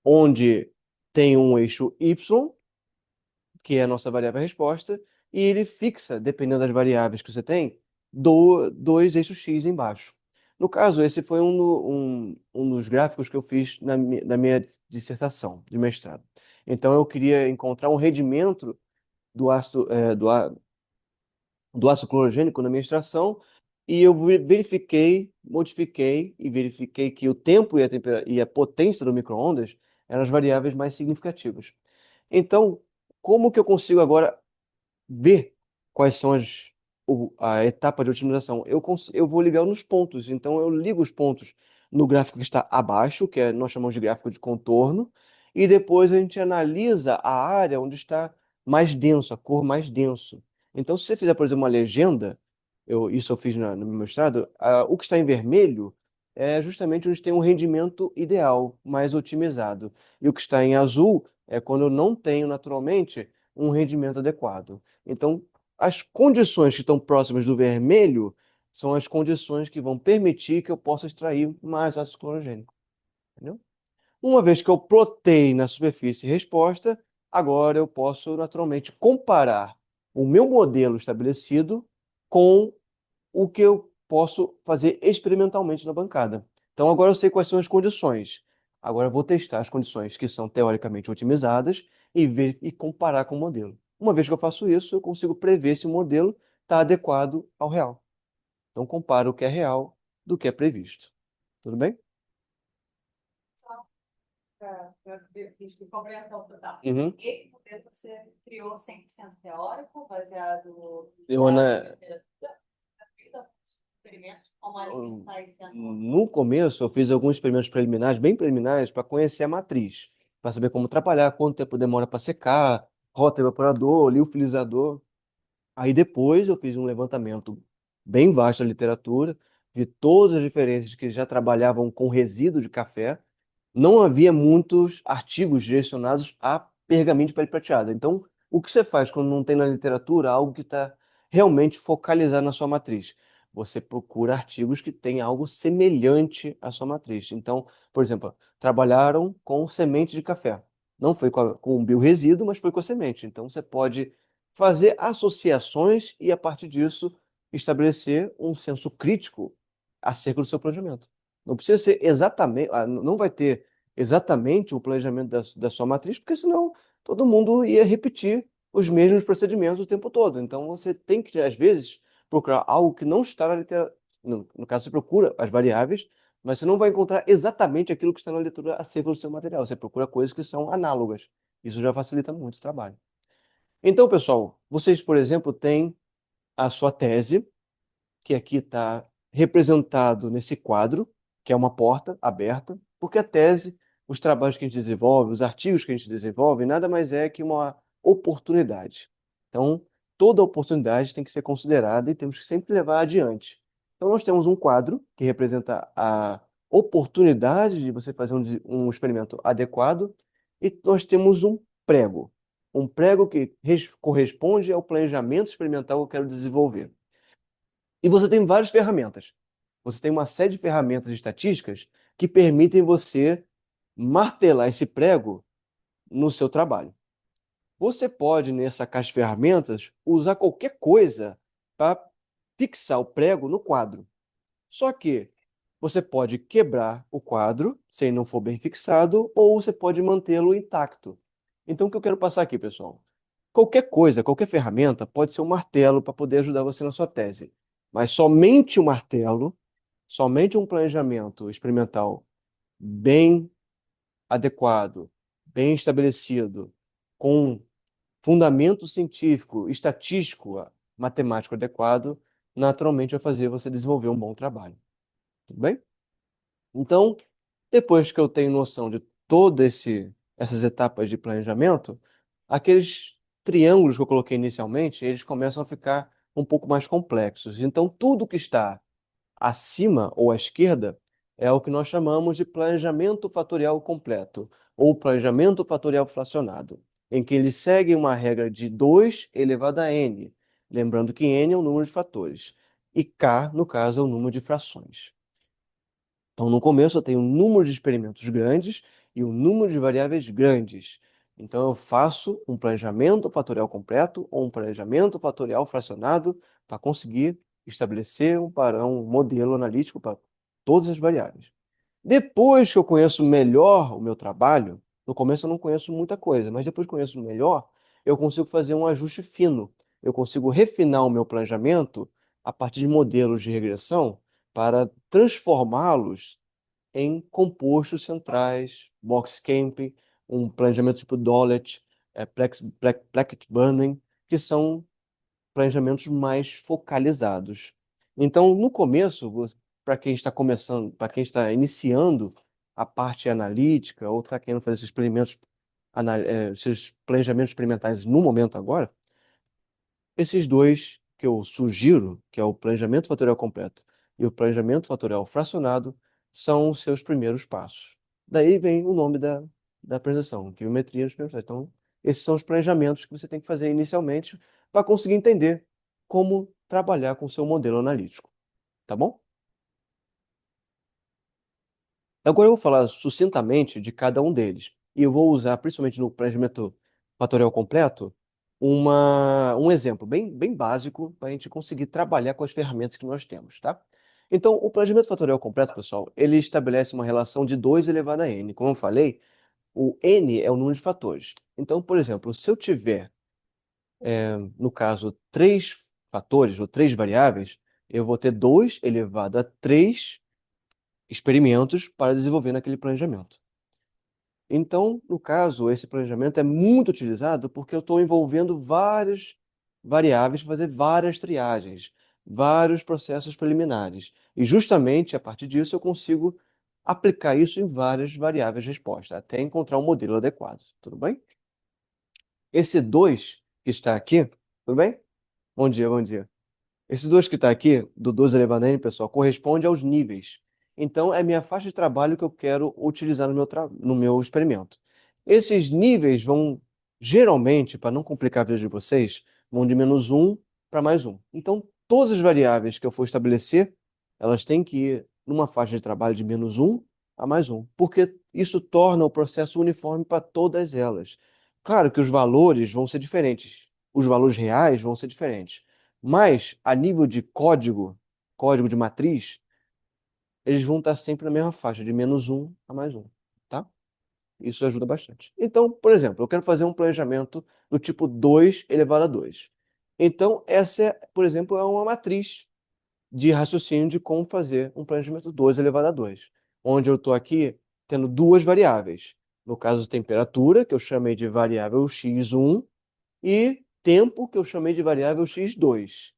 onde tem um eixo y, que é a nossa variável resposta, e ele fixa, dependendo das variáveis que você tem, dois eixos x embaixo. No caso, esse foi um dos gráficos que eu fiz na minha dissertação de mestrado. Então, eu queria encontrar um rendimento do ácido, do ácido clorogênico na minha extração, e eu verifiquei, modifiquei e verifiquei que o tempo e a potência do micro-ondas eram as variáveis mais significativas. Então, como que eu consigo agora ver quais são a etapa de otimização? Eu vou ligar nos pontos. Então, eu ligo os pontos no gráfico que está abaixo, nós chamamos de gráfico de contorno, e depois a gente analisa a área onde está mais denso, a cor mais denso. Então, se você fizer, por exemplo, uma legenda, isso eu fiz no meu mestrado, o que está em vermelho é justamente onde tem um rendimento ideal, mais otimizado. E o que está em azul é quando eu não tenho naturalmente um rendimento adequado. Então, as condições que estão próximas do vermelho são as condições que vão permitir que eu possa extrair mais ácido clorogênico. Entendeu? Uma vez que eu plotei na superfície resposta, agora eu posso naturalmente comparar o meu modelo estabelecido com o que eu posso fazer experimentalmente na bancada. Então agora eu sei quais são as condições. Agora eu vou testar as condições que são teoricamente otimizadas e ver e comparar com o modelo. Uma vez que eu faço isso, eu consigo prever se o modelo está adequado ao real. Então comparo o que é real do que é previsto. Tudo bem? de compreensão total. Uhum. Esse modelo você criou 100% teórico, baseado Eu, na Ana, literatura, experimentos, como alimentar esse ator. no começo, eu fiz alguns experimentos preliminares, bem preliminares, para conhecer a matriz, para saber como trabalhar, quanto tempo demora para secar, rota evaporador, liofilizador. Aí depois eu fiz um levantamento bem vasto da literatura, de todas as diferenças que já trabalhavam com resíduo de café. Não havia muitos artigos direcionados a pergaminho de pele prateada. Então, o que você faz quando não tem na literatura algo que está realmente focalizado na sua matriz? Você procura artigos que têm algo semelhante à sua matriz. Então, por exemplo, trabalharam com semente de café. Não foi com o biorresíduo, mas foi com a semente. Então, você pode fazer associações e, a partir disso, estabelecer um senso crítico acerca do seu planejamento. Não precisa ser exatamente, não vai ter exatamente o planejamento da sua matriz, porque senão todo mundo ia repetir os mesmos procedimentos o tempo todo. Então você tem que, às vezes, procurar algo que não está na literatura. No caso, você procura as variáveis, mas você não vai encontrar exatamente aquilo que está na literatura acerca do seu material. Você procura coisas que são análogas. Isso já facilita muito o trabalho. Então, pessoal, vocês, por exemplo, têm a sua tese, que aqui está representado nesse quadro, que é uma porta aberta, porque a tese, os trabalhos que a gente desenvolve, os artigos que a gente desenvolve, nada mais é que uma oportunidade. Então, toda oportunidade tem que ser considerada e temos que sempre levar adiante. Então, nós temos um quadro que representa a oportunidade de você fazer um experimento adequado, e nós temos um prego que corresponde ao planejamento experimental que eu quero desenvolver. E você tem várias ferramentas. Você tem uma série de ferramentas estatísticas que permitem você martelar esse prego no seu trabalho. Você pode, nessa caixa de ferramentas, usar qualquer coisa para fixar o prego no quadro. Só que você pode quebrar o quadro se ele não for bem fixado, ou você pode mantê-lo intacto. Então, o que eu quero passar aqui, pessoal? Qualquer coisa, qualquer ferramenta pode ser um martelo para poder ajudar você na sua tese. Mas somente o martelo, somente um planejamento experimental bem adequado, bem estabelecido, com fundamento científico, estatístico, matemático adequado, naturalmente vai fazer você desenvolver um bom trabalho. Tudo bem? Então, depois que eu tenho noção de todas essas etapas de planejamento, aqueles triângulos que eu coloquei inicialmente, eles começam a ficar um pouco mais complexos. Então, tudo que está acima ou à esquerda é o que nós chamamos de planejamento fatorial completo, ou planejamento fatorial fracionado, em que ele segue uma regra de 2 elevado a n, lembrando que n é o número de fatores, e k, no caso, é o número de frações. Então, no começo, eu tenho um número de experimentos grandes e um número de variáveis grandes. Então, eu faço um planejamento fatorial completo ou um planejamento fatorial fracionado para conseguir estabelecer um padrão, um modelo analítico para todas as variáveis. Depois que eu conheço melhor o meu trabalho, no começo eu não conheço muita coisa, mas depois que eu conheço melhor, eu consigo fazer um ajuste fino. Eu consigo refinar o meu planejamento a partir de modelos de regressão para transformá-los em compostos centrais, box camping, um planejamento tipo Dawlet, Plackett-Burnham, que são planejamentos mais focalizados. Então, no começo, para quem está começando, para quem está iniciando a parte analítica ou está querendo fazer esses experimentos, esses planejamentos experimentais no momento agora, esses dois que eu sugiro, que é o planejamento fatorial completo e o planejamento fatorial fracionado, são os seus primeiros passos. Daí vem o nome da apresentação, geometria dos primeiros passos. Então, esses são os planejamentos que você tem que fazer inicialmente para conseguir entender como trabalhar com o seu modelo analítico, tá bom? Agora eu vou falar sucintamente de cada um deles. E eu vou usar, principalmente no planejamento fatorial completo, um exemplo bem básico para a gente conseguir trabalhar com as ferramentas que nós temos, tá? Então, o planejamento fatorial completo, pessoal, ele estabelece uma relação de 2 elevado a n. Como eu falei, o n é o número de fatores. Então, por exemplo, se eu tiver, no caso, 3 fatores ou 3 variáveis, eu vou ter 2 elevado a 3 experimentos para desenvolver naquele planejamento. Então, no caso, esse planejamento é muito utilizado porque eu estou envolvendo várias variáveis para fazer várias triagens, vários processos preliminares. E justamente a partir disso eu consigo aplicar isso em várias variáveis de resposta, até encontrar um modelo adequado. Tudo bem? Esse 2 que está aqui, tudo bem? Bom dia, bom dia. Esses dois que está aqui, do 2 elevado a n, pessoal, corresponde aos níveis. Então, é minha faixa de trabalho que eu quero utilizar no meu experimento. Esses níveis vão, geralmente, para não complicar a vida de vocês, vão de -1 para +1. Então, todas as variáveis que eu for estabelecer, elas têm que ir numa faixa de trabalho de -1 a +1, porque isso torna o processo uniforme para todas elas. Claro que os valores vão ser diferentes, os valores reais vão ser diferentes. Mas, a nível de código, código de matriz, eles vão estar sempre na mesma faixa, de -1 a +1, tá? Isso ajuda bastante. Então, por exemplo, eu quero fazer um planejamento do tipo 2 elevado a 2. Então, essa, por exemplo, é uma matriz de raciocínio de como fazer um planejamento 2 elevado a 2, onde eu estou aqui tendo duas variáveis. No caso, temperatura, que eu chamei de variável x1, e tempo, que eu chamei de variável x2.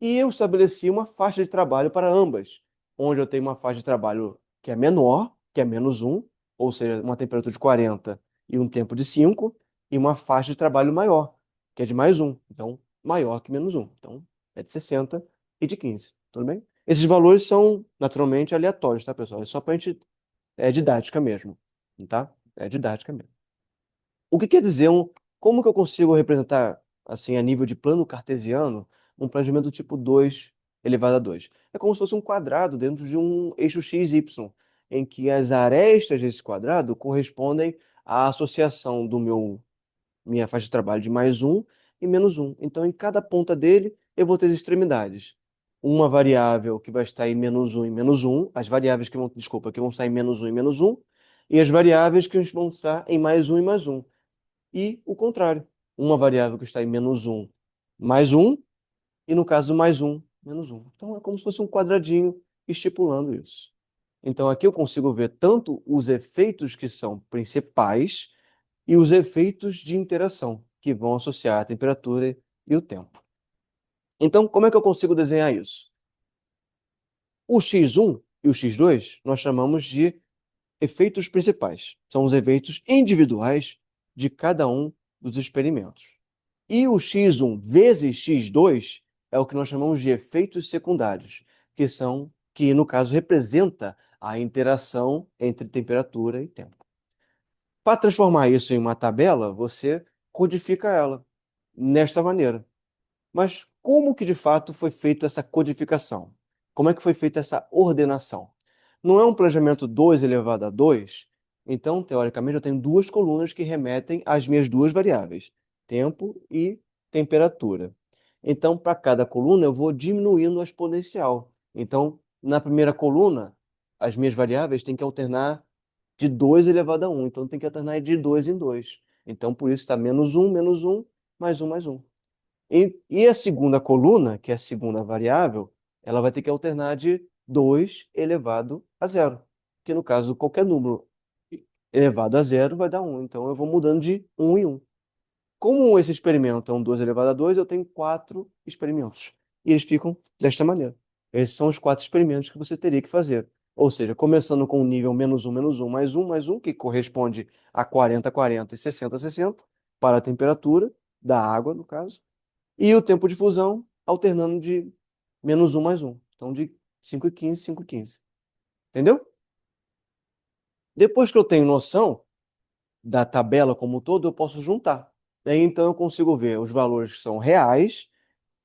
E eu estabeleci uma faixa de trabalho para ambas, onde eu tenho uma faixa de trabalho que é menor, que é -1, ou seja, uma temperatura de 40 e um tempo de 5, e uma faixa de trabalho maior, que é de +1, então maior que -1. Então é de 60 e de 15, tudo bem? Esses valores são naturalmente aleatórios, tá, pessoal? É só para a gente. É didática mesmo, tá? É didática mesmo. O que quer dizer como que eu consigo representar, assim, a nível de plano cartesiano, um planejamento do tipo 2 elevado a 2? É como se fosse um quadrado dentro de um eixo x, y, em que as arestas desse quadrado correspondem à associação do minha faixa de trabalho de +1 e -1. Então, em cada ponta dele, eu vou ter as extremidades. Uma variável que vai estar em -1 e -1, as variáveis que vão, desculpa, que vão estar em -1 e -1, e as variáveis que vão estar em +1 e +1. E o contrário, uma variável que está em -1, +1, e no caso +1, -1. Então é como se fosse um quadradinho estipulando isso. Então aqui eu consigo ver tanto os efeitos que são principais e os efeitos de interação, que vão associar a temperatura e o tempo. Então, como é que eu consigo desenhar isso? O x1 e o x2 nós chamamos de efeitos principais. São os efeitos individuais de cada um dos experimentos. E o x1 vezes x2 é o que nós chamamos de efeitos secundários, que no caso representa a interação entre temperatura e tempo. Para transformar isso em uma tabela, você codifica ela nesta maneira. Mas como que de fato foi feita essa codificação? Como é que foi feita essa ordenação? Não é um planejamento 2 elevado a 2, então, teoricamente, eu tenho duas colunas que remetem às minhas duas variáveis, tempo e temperatura. Então, para cada coluna, eu vou diminuindo a exponencial. Então, na primeira coluna, as minhas variáveis têm que alternar de 2 elevado a 1. Então, tem que alternar de 2 em 2. Então, por isso está -1, -1, +1. E a segunda coluna, que é a segunda variável, ela vai ter que alternar de 2 elevado a 0, que no caso, qualquer número elevado a 0 vai dar 1. Então, eu vou mudando de 1 em 1. Como esse experimento é um 2 elevado a 2, eu tenho 4 experimentos. E eles ficam desta maneira. Esses são os 4 experimentos que você teria que fazer. Ou seja, começando com o nível -1, -1, +1, +1, que corresponde a 40, 40 e 60, 60, para a temperatura da água, no caso. E o tempo de fusão alternando de -1 +1. Então, de 5 e 15, 5 e 15. Entendeu? Depois que eu tenho noção da tabela como um todo, eu posso juntar. Daí, então, eu consigo ver os valores que são reais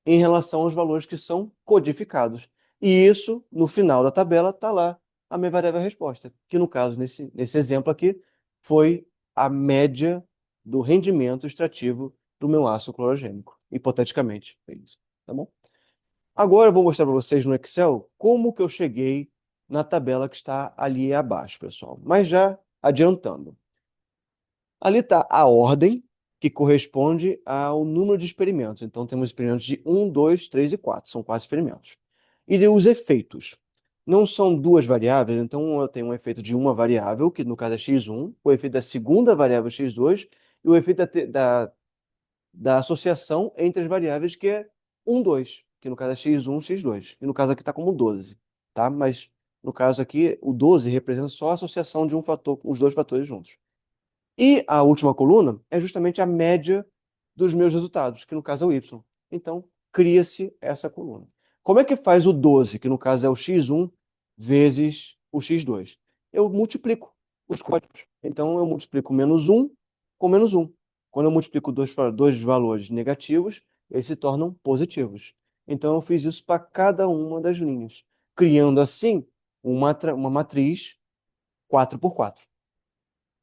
em relação aos valores que são codificados. E isso, no final da tabela, está lá a minha variável resposta, que no caso, nesse exemplo aqui, foi a média do rendimento extrativo do meu ácido clorogênico. Hipoteticamente, é isso. Tá bom? Agora eu vou mostrar para vocês no Excel como que eu cheguei na tabela que está ali abaixo, pessoal. Mas já adiantando. Ali está a ordem, que corresponde ao número de experimentos. Então, temos experimentos de 1, 2, 3 e 4. São 4 experimentos. E os efeitos. Não são duas variáveis, então eu tenho um efeito de uma variável, que no caso é x1, o efeito da segunda variável x2, e o efeito da associação entre as variáveis, que é 1, 2, que no caso é x1, x2. E no caso aqui está como 12, tá? Mas no caso aqui, o 12 representa só a associação de um fator, os dois fatores juntos. E a última coluna é justamente a média dos meus resultados, que no caso é o y. Então, cria-se essa coluna. Como é que faz o 12, que no caso é o x1 vezes o x2? Eu multiplico os códigos. Então, eu multiplico menos 1 com menos 1. Quando eu multiplico dois valores negativos, eles se tornam positivos. Então, eu fiz isso para cada uma das linhas, criando assim uma matriz 4 por 4.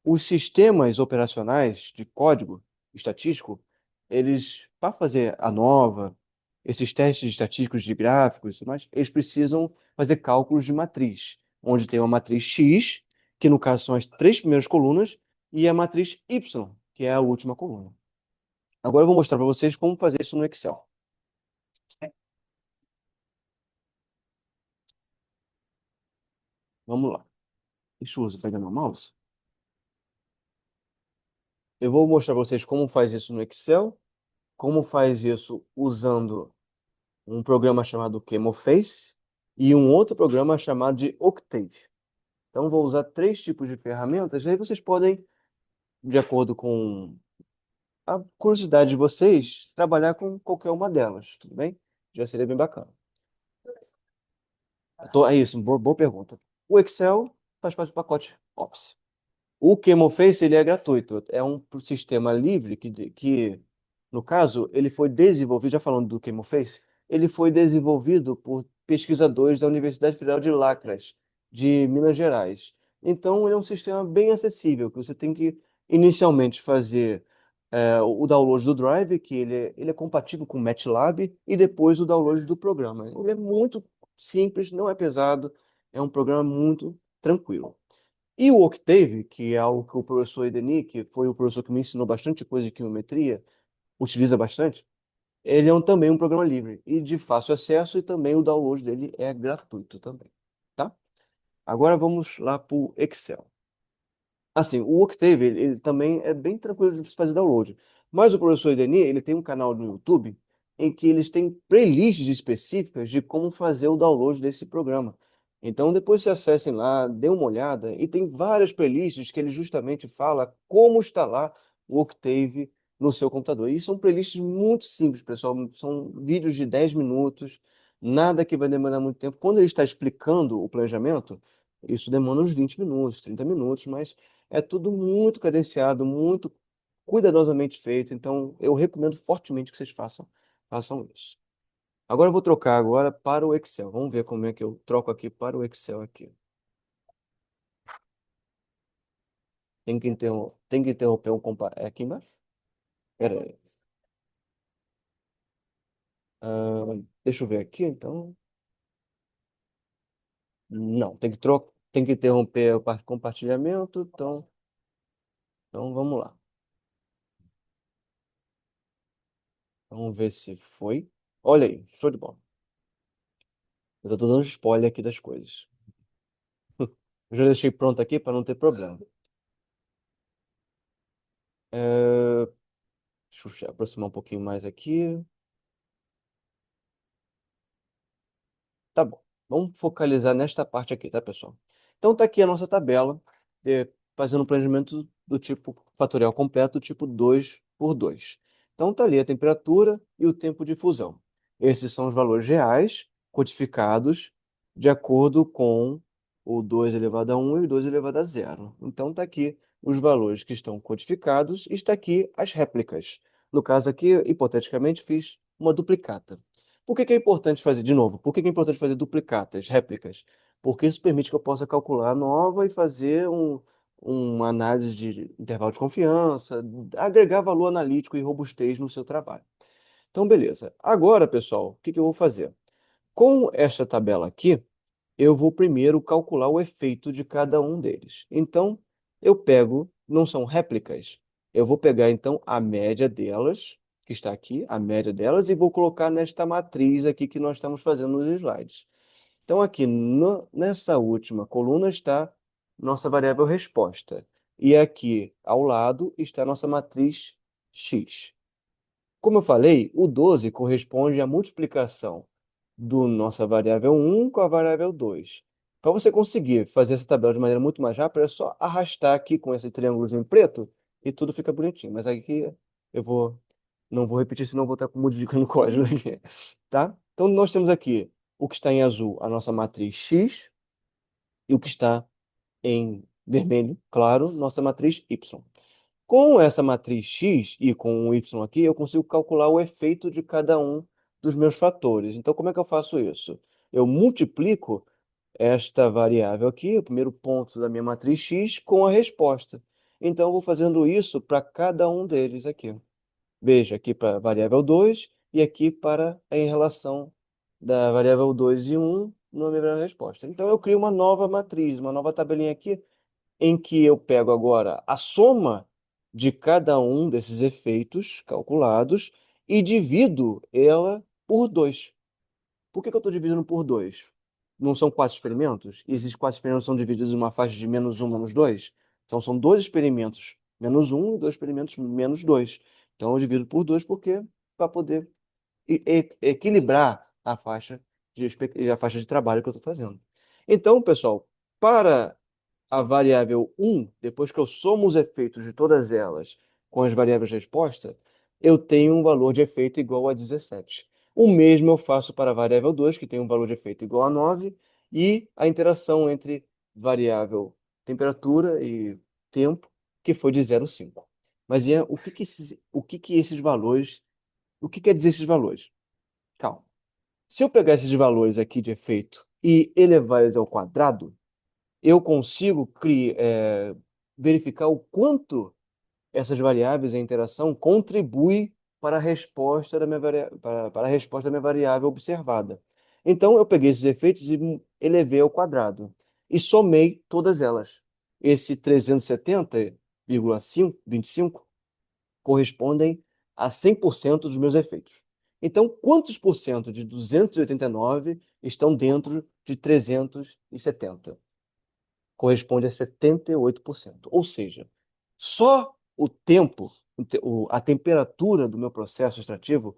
Os sistemas operacionais de código estatístico, eles, para fazer a nova, esses testes estatísticos de gráficos e tudo mais, eles precisam fazer cálculos de matriz, onde tem uma matriz X, que no caso são as três primeiras colunas, e a matriz Y, que é a última coluna. Agora eu vou mostrar para vocês como fazer isso no Excel. Vamos lá. Deixa eu pegar meu mouse. Eu vou mostrar para vocês como faz isso no Excel, como faz isso usando um programa chamado Chemoface e um outro programa chamado de Octave. Então, vou usar três tipos de ferramentas, e aí vocês podem, de acordo com a curiosidade de vocês, trabalhar com qualquer uma delas, tudo bem? Já seria bem bacana. É isso, boa pergunta. O Excel faz parte do pacote Office. O Chemoface, ele é gratuito, é um sistema livre que, no caso, ele foi desenvolvido, já falando do Chemoface, ele foi desenvolvido por pesquisadores da Universidade Federal de Lacras, de Minas Gerais. Então, ele é um sistema bem acessível, que você tem que inicialmente fazer o download do Drive, que ele é compatível com o MATLAB, e depois o download do programa. Ele é muito simples, não é pesado, é um programa muito tranquilo. E o Octave, que é algo que o professor Edeni, que foi o professor que me ensinou bastante coisa de quilometria, utiliza bastante, ele é também um programa livre e de fácil acesso, e também o download dele é gratuito também, tá? Agora vamos lá para o Excel. Assim, o Octave, ele também é bem tranquilo de fazer download. Mas o professor Edeni, ele tem um canal no YouTube em que eles têm playlists específicas de como fazer o download desse programa. Então, depois vocês acessem lá, dê uma olhada, e tem várias playlists que ele justamente fala como instalar o Octave no seu computador. E são playlists muito simples, pessoal. São vídeos de 10 minutos, nada que vai demorar muito tempo. Quando ele está explicando o planejamento, isso demora uns 20 minutos, 30 minutos, mas é tudo muito cadenciado, muito cuidadosamente feito. Então, eu recomendo fortemente que vocês façam isso. Agora eu vou trocar agora para o Excel. Vamos ver como é que eu troco aqui para o Excel aqui. Tem que interromper um é aqui embaixo? Pera aí. Deixa eu ver aqui, então. Não, tem que interromper o compartilhamento, então vamos lá. Vamos ver se foi. Olha aí, show de bola. Eu tô dando spoiler aqui das coisas. Eu já deixei pronto aqui para não ter problema. É, deixa eu aproximar um pouquinho mais aqui. Tá bom. Vamos focalizar nesta parte aqui, tá, pessoal? Então tá aqui a nossa tabela, fazendo um planejamento do tipo fatorial completo, tipo 2 por 2. Então tá ali a temperatura e o tempo de fusão. Esses são os valores reais, codificados, de acordo com o 2 elevado a 1 e o 2 elevado a 0. Então tá aqui os valores que estão codificados, e está aqui as réplicas. No caso aqui, hipoteticamente, fiz uma duplicata. Por que que é importante fazer, de novo, por que que é importante fazer duplicatas, réplicas? Porque isso permite que eu possa calcular a nova e fazer uma análise de intervalo de confiança, agregar valor analítico e robustez no seu trabalho. Então, beleza. Agora, pessoal, o que que eu vou fazer? Com esta tabela aqui, eu vou primeiro calcular o efeito de cada um deles. Então, eu pego, não são réplicas, eu vou pegar então a média delas, que está aqui, a média delas, e vou colocar nesta matriz aqui que nós estamos fazendo nos slides. Então, aqui nessa última coluna está nossa variável resposta. E aqui ao lado está a nossa matriz x. Como eu falei, o 12 corresponde à multiplicação do nossa variável um com a variável 2. Para você conseguir fazer essa tabela de maneira muito mais rápida, é só arrastar aqui com esse triângulozinho preto e tudo fica bonitinho. Mas aqui eu não vou repetir, senão eu vou estar modificando o código aqui, tá? Então nós temos aqui o que está em azul, a nossa matriz x, e o que está em vermelho, claro, nossa matriz y. Com essa matriz x e com o y aqui, eu consigo calcular o efeito de cada um dos meus fatores. Então, como é que eu faço isso? Eu multiplico esta variável aqui, o primeiro ponto da minha matriz x, com a resposta. Então, eu vou fazendo isso para cada um deles aqui. Veja, aqui para a variável 2 e aqui para em relação da variável 2 e um na minha resposta. Então, eu crio uma nova matriz, uma nova tabelinha aqui, em que eu pego agora a soma de cada um desses efeitos calculados e divido ela por 2. Por que que eu estou dividindo por 2? Não são quatro experimentos? E esses quatro experimentos são divididos em uma faixa de -1, -2? Então, são dois experimentos -1 e dois experimentos -2. Então, eu divido por 2 porque para poder equilibrar a faixa de trabalho que eu estou fazendo. Então, pessoal, para a variável um, depois que eu somo os efeitos de todas elas com as variáveis de resposta, eu tenho um valor de efeito igual a 17. O mesmo eu faço para a variável 2, que tem um valor de efeito igual a 9, e a interação entre variável temperatura e tempo, que foi de 0,5. Mas Ian, o que quer dizer esses valores? Calma. Se eu pegar esses valores aqui de efeito e elevar eles ao quadrado, eu consigo verificar o quanto essas variáveis em interação contribuem para a resposta da para a resposta da minha variável observada. Então, eu peguei esses efeitos e elevei ao quadrado e somei todas elas. Esse 370,25 correspondem a 100% dos meus efeitos. Então, quantos por cento de 289 estão dentro de 370? Corresponde a 78%. Ou seja, só o tempo, a temperatura do meu processo extrativo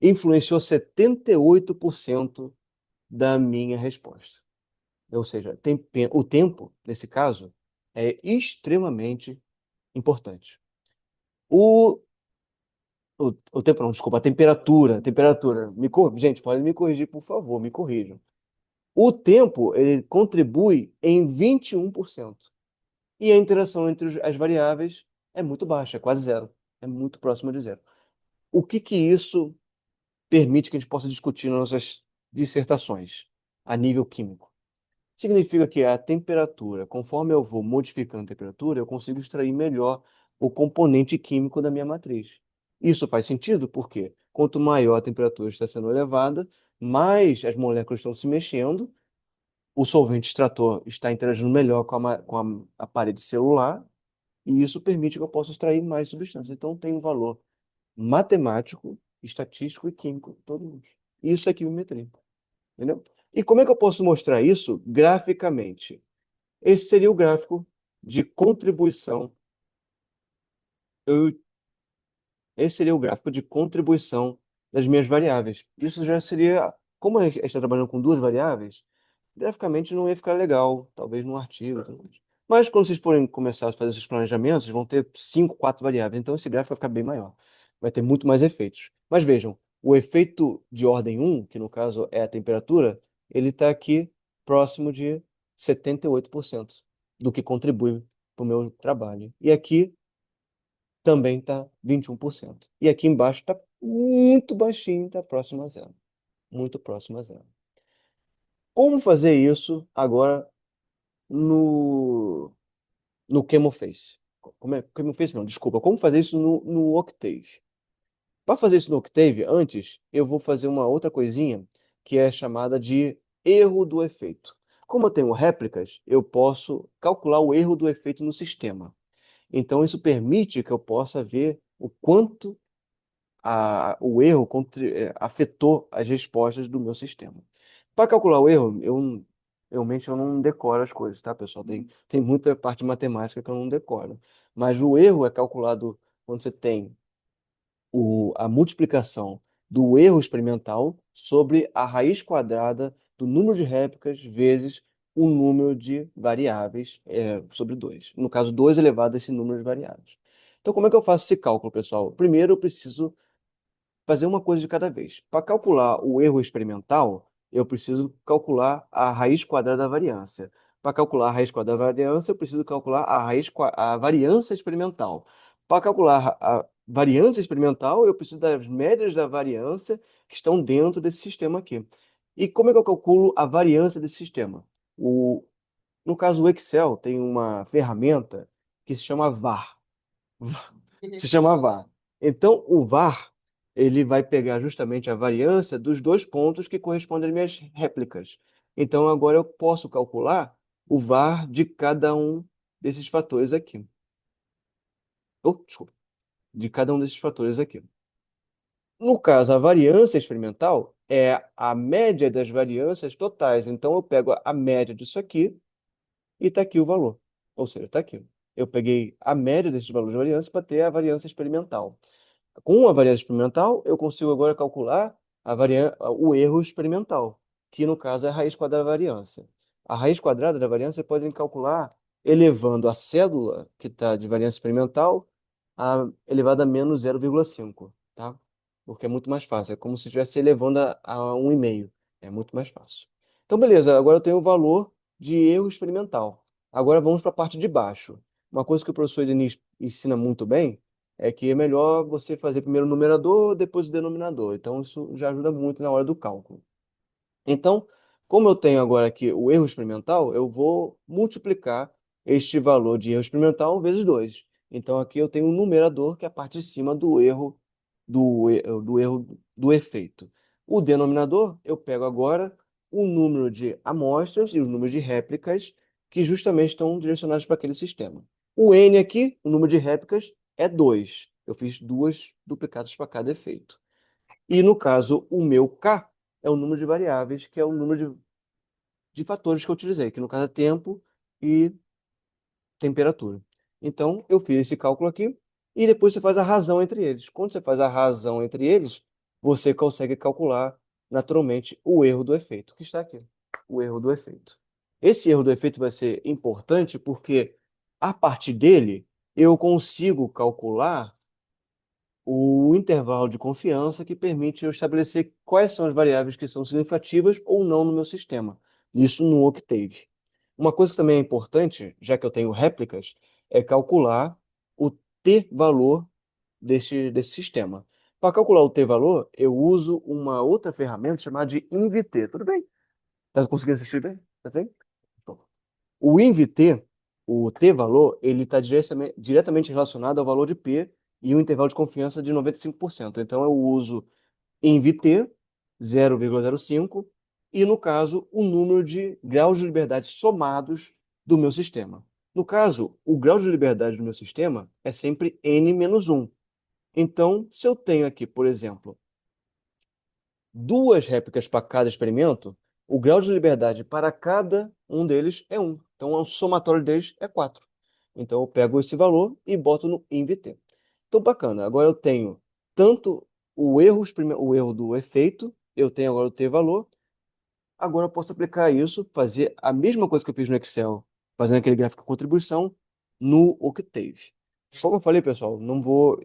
influenciou 78% da minha resposta. Ou seja, o tempo, nesse caso, é extremamente importante. O, o tempo, não, desculpa, a temperatura. Gente, podem me corrigir, por favor, me corrijam. O tempo, ele contribui em 21%. E a interação entre as variáveis é muito baixa, é quase zero. É muito próximo de zero. O que que isso permite que a gente possa discutir nas nossas dissertações a nível químico? Significa que a temperatura, conforme eu vou modificando a temperatura, eu consigo extrair melhor o componente químico da minha matriz. Isso faz sentido porque quanto maior a temperatura está sendo elevada, mais as moléculas estão se mexendo, o solvente extrator está interagindo melhor com a parede celular, e isso permite que eu possa extrair mais substâncias. Então, tem um valor matemático, estatístico e químico, todos juntos. Isso é quimiometria, entendeu? E como é que eu posso mostrar isso graficamente? Esse seria o gráfico de contribuição. Eu, esse seria o gráfico de contribuição das minhas variáveis. Isso já seria, como a gente está trabalhando com duas variáveis, graficamente não ia ficar legal, talvez num artigo, e tudo mais. Mas quando vocês forem começar a fazer esses planejamentos, vão ter 5, 4 variáveis, então esse gráfico vai ficar bem maior, vai ter muito mais efeitos. Mas vejam, o efeito de ordem um, que no caso é a temperatura, ele está aqui próximo de 78% do que contribui para o meu trabalho. E aqui também está 21%. E aqui embaixo está muito baixinho, está próximo a zero. Muito próximo a zero. Como fazer isso agora no, no ChemoFace? Como é? ChemoFace não, desculpa. Como fazer isso no Octave? Para fazer isso no Octave, antes, eu vou fazer uma outra coisinha que é chamada de erro do efeito. Como eu tenho réplicas, eu posso calcular o erro do efeito no sistema. Então, isso permite que eu possa ver o quanto o erro afetou as respostas do meu sistema. Para calcular o erro, eu realmente eu não decoro as coisas, tá, pessoal? Tem muita parte matemática que eu não decoro. Mas o erro é calculado quando você tem a multiplicação do erro experimental sobre a raiz quadrada do número de réplicas vezes o número de variáveis sobre 2. No caso, 2 elevado a esse número de variáveis. Então, como é que eu faço esse cálculo, pessoal? Primeiro, eu preciso fazer uma coisa de cada vez. Para calcular o erro experimental, eu preciso calcular a raiz quadrada da variância. Para calcular a raiz quadrada da variância, eu preciso calcular a variância experimental. Para calcular a variância experimental, eu preciso das médias da variância que estão dentro desse sistema aqui. E como é que eu calculo a variância desse sistema? No caso, o Excel tem uma ferramenta que se chama VAR. Se chama VAR. Então, o VAR, ele vai pegar justamente a variância dos dois pontos que correspondem às minhas réplicas. Então, agora eu posso calcular o VAR de cada um desses fatores aqui. Oh, desculpa, de cada um desses fatores aqui. No caso, a variância experimental é a média das variâncias totais. Então, eu pego a média disso aqui e está aqui o valor. Ou seja, está aqui. Eu peguei a média desses valores de variância para ter a variância experimental. Com a variância experimental, eu consigo agora calcular o erro experimental, que no caso é a raiz quadrada da variância. A raiz quadrada da variância você pode calcular elevando a cédula, que está de variância experimental, elevada a menos 0,5, tá? Porque é muito mais fácil. É como se estivesse elevando a 1,5. É muito mais fácil. Então, beleza. Agora eu tenho o valor de erro experimental. Agora vamos para a parte de baixo. Uma coisa que o professor Denis ensina muito bem é que é melhor você fazer primeiro o numerador, depois o denominador. Então, isso já ajuda muito na hora do cálculo. Então, como eu tenho agora aqui o erro experimental, eu vou multiplicar este valor de erro experimental vezes 2. Então, aqui eu tenho um numerador, que é a parte de cima do erro do efeito. O denominador, eu pego agora o número de amostras e os números de réplicas que justamente estão direcionados para aquele sistema. O N aqui, o número de réplicas, é 2. Eu fiz duas duplicadas para cada efeito. E no caso, o meu K é o número de variáveis, que é o número de fatores que eu utilizei, que no caso é tempo e temperatura. Então, eu fiz esse cálculo aqui e depois você faz a razão entre eles. Quando você faz a razão entre eles, você consegue calcular naturalmente o erro do efeito, que está aqui, o erro do efeito. Esse erro do efeito vai ser importante porque a partir dele eu consigo calcular o intervalo de confiança que permite eu estabelecer quais são as variáveis que são significativas ou não no meu sistema. Isso no Octave. Uma coisa que também é importante, já que eu tenho réplicas, é calcular o t-valor desse sistema. Para calcular o t-valor, eu uso uma outra ferramenta chamada de INVT. Tudo bem? Está conseguindo assistir bem? Tá bem? O INVT, o t-valor, ele está diretamente relacionado ao valor de P e um intervalo de confiança de 95%. Então, eu uso INVT 0,05 e, no caso, o número de graus de liberdade somados do meu sistema. No caso, o grau de liberdade do meu sistema é sempre n-1. Então, se eu tenho aqui, por exemplo, duas réplicas para cada experimento, o grau de liberdade para cada um deles é 1. Então, o somatório deles é 4. Então, eu pego esse valor e boto no INVT. Então, bacana. Agora eu tenho tanto o erro do efeito, eu tenho agora o t-valor. Agora eu posso aplicar isso, fazer a mesma coisa que eu fiz no Excel, fazendo aquele gráfico de contribuição no Octave. Como eu falei, pessoal, não vou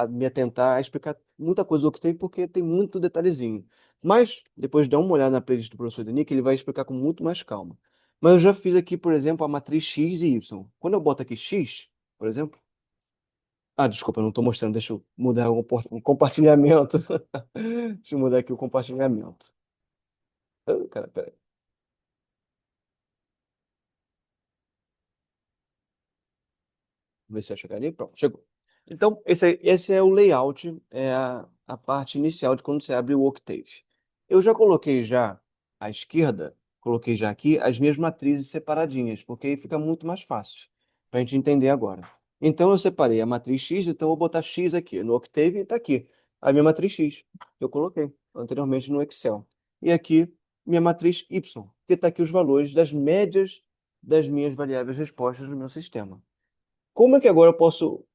me atentar a explicar muita coisa do Octave porque tem muito detalhezinho. Mas, depois de dar uma olhada na playlist do professor Denis, ele vai explicar com muito mais calma. Mas eu já fiz aqui, por exemplo, a matriz X e Y. Quando eu boto aqui X, por exemplo. Ah, desculpa, eu não estou mostrando. Deixa eu mudar o compartilhamento. Deixa eu mudar aqui o compartilhamento. Ah, cara, peraí. Ver se vai chegar ali. Pronto, chegou. Então, esse é o layout, é a parte inicial de quando você abre o Octave. Eu já coloquei já à esquerda, coloquei já aqui as minhas matrizes separadinhas, porque aí fica muito mais fácil para a gente entender agora. Então, eu separei a matriz X, então eu vou botar X aqui. No Octave está aqui a minha matriz X, que eu coloquei anteriormente no Excel. E aqui minha matriz Y, que está aqui os valores das médias das minhas variáveis respostas no meu sistema. Como é que agora eu posso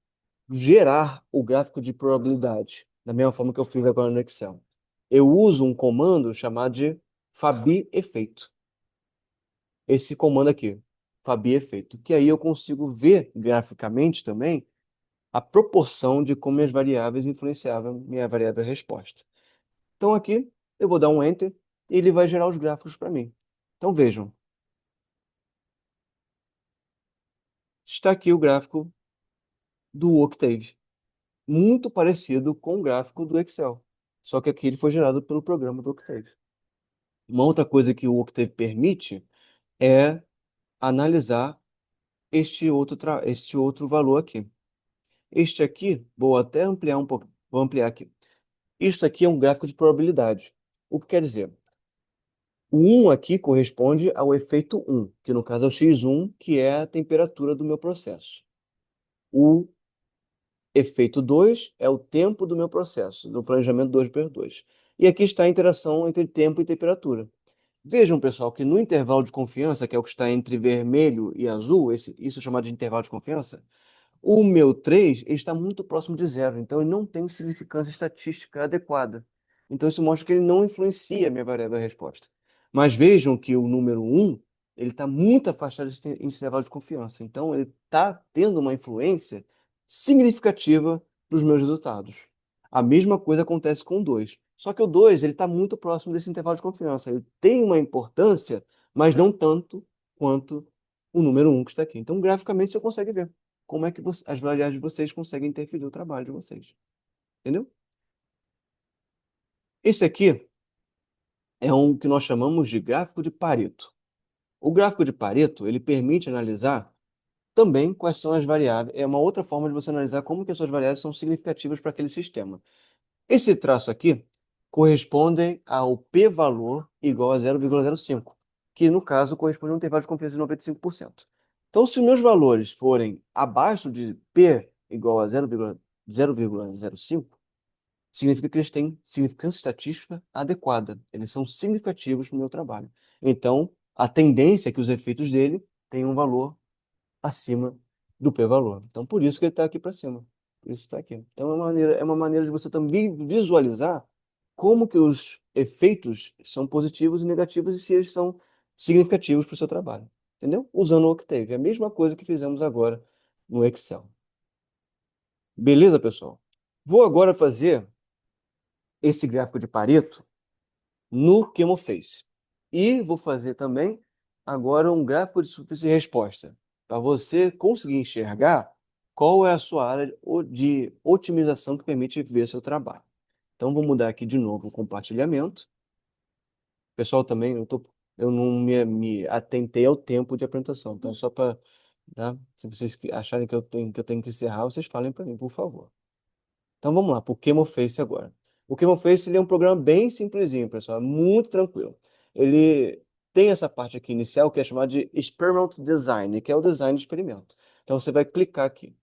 gerar o gráfico de probabilidade, da mesma forma que eu fiz agora no Excel? Eu uso um comando chamado de Fabi-efeito. Esse comando aqui, Fabi-efeito, que aí eu consigo ver graficamente também a proporção de como minhas variáveis influenciavam minha variável resposta. Então aqui eu vou dar um Enter e ele vai gerar os gráficos para mim. Então vejam, está aqui o gráfico do Octave, muito parecido com o gráfico do Excel, só que aqui ele foi gerado pelo programa do Octave. Uma outra coisa que o Octave permite é analisar este outro valor aqui. Este aqui, vou até ampliar um pouco, vou ampliar aqui. Isso aqui é um gráfico de probabilidade. O que quer dizer? O 1 aqui corresponde ao efeito 1, que no caso é o x1, que é a temperatura do meu processo. O efeito 2 é o tempo do meu processo, do planejamento 2x2. E aqui está a interação entre tempo e temperatura. Vejam, pessoal, que no intervalo de confiança, que é o que está entre vermelho e azul, isso é chamado de intervalo de confiança, o meu 3 ele está muito próximo de zero, então ele não tem significância estatística adequada. Então isso mostra que ele não influencia a minha variável resposta. Mas vejam que o número 1 ele está muito afastado desse intervalo de confiança. Então ele está tendo uma influência significativa nos meus resultados. A mesma coisa acontece com o 2. Só que o 2 ele está muito próximo desse intervalo de confiança. Ele tem uma importância, mas não tanto quanto o número 1 que está aqui. Então, graficamente, você consegue ver como é que as variáveis de vocês conseguem interferir no trabalho de vocês. Entendeu? Esse aqui é um que nós chamamos de gráfico de Pareto. O gráfico de Pareto, ele permite analisar também quais são as variáveis. É uma outra forma de você analisar como que as suas variáveis são significativas para aquele sistema. Esse traço aqui corresponde ao p-valor igual a 0,05, que no caso corresponde a um intervalo de confiança de 95%. Então, se meus valores forem abaixo de p igual a 0,05, significa que eles têm significância estatística adequada. Eles são significativos para o meu trabalho. Então, a tendência é que os efeitos dele tenham um valor acima do p-valor. Então, por isso que ele está aqui para cima. Por isso está aqui. Então, é uma maneira de você também visualizar como que os efeitos são positivos e negativos e se eles são significativos para o seu trabalho. Entendeu? Usando o Octave. É a mesma coisa que fizemos agora no Excel. Beleza, pessoal? Vou agora fazer esse gráfico de Pareto no Chemoface. E vou fazer também agora um gráfico de superfície de resposta, para você conseguir enxergar qual é a sua área de otimização que permite ver seu trabalho. Então, vou mudar aqui de novo o compartilhamento. Pessoal, também eu não me atentei ao tempo de apresentação, então só para, tá? Se vocês acharem que eu tenho que encerrar, vocês falem para mim, por favor. Então vamos lá, para o Chemoface agora. O Chemoface ele é um programa bem simplesinho, pessoal, é muito tranquilo. Ele tem essa parte aqui inicial que é chamada de Experiment Design, que é o design de experimento. Então você vai clicar aqui.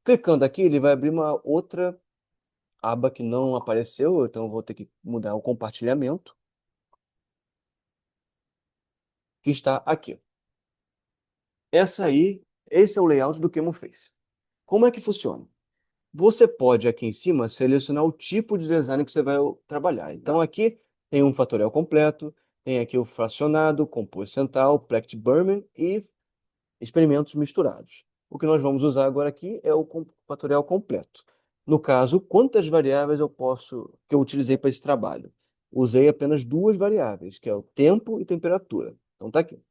Clicando aqui, ele vai abrir uma outra aba que não apareceu, então eu vou ter que mudar o compartilhamento, que está aqui. Esse é o layout do Chemoface. Como é que funciona? Você pode aqui em cima selecionar o tipo de design que você vai trabalhar. Então aqui tem um fatorial completo, tem aqui o fracionado, composto central, Plecht-Burman e experimentos misturados. O que nós vamos usar agora aqui é o fatorial completo. No caso, quantas variáveis que eu utilizei para esse trabalho? Usei apenas duas variáveis, que é o tempo e temperatura. Então tá aqui.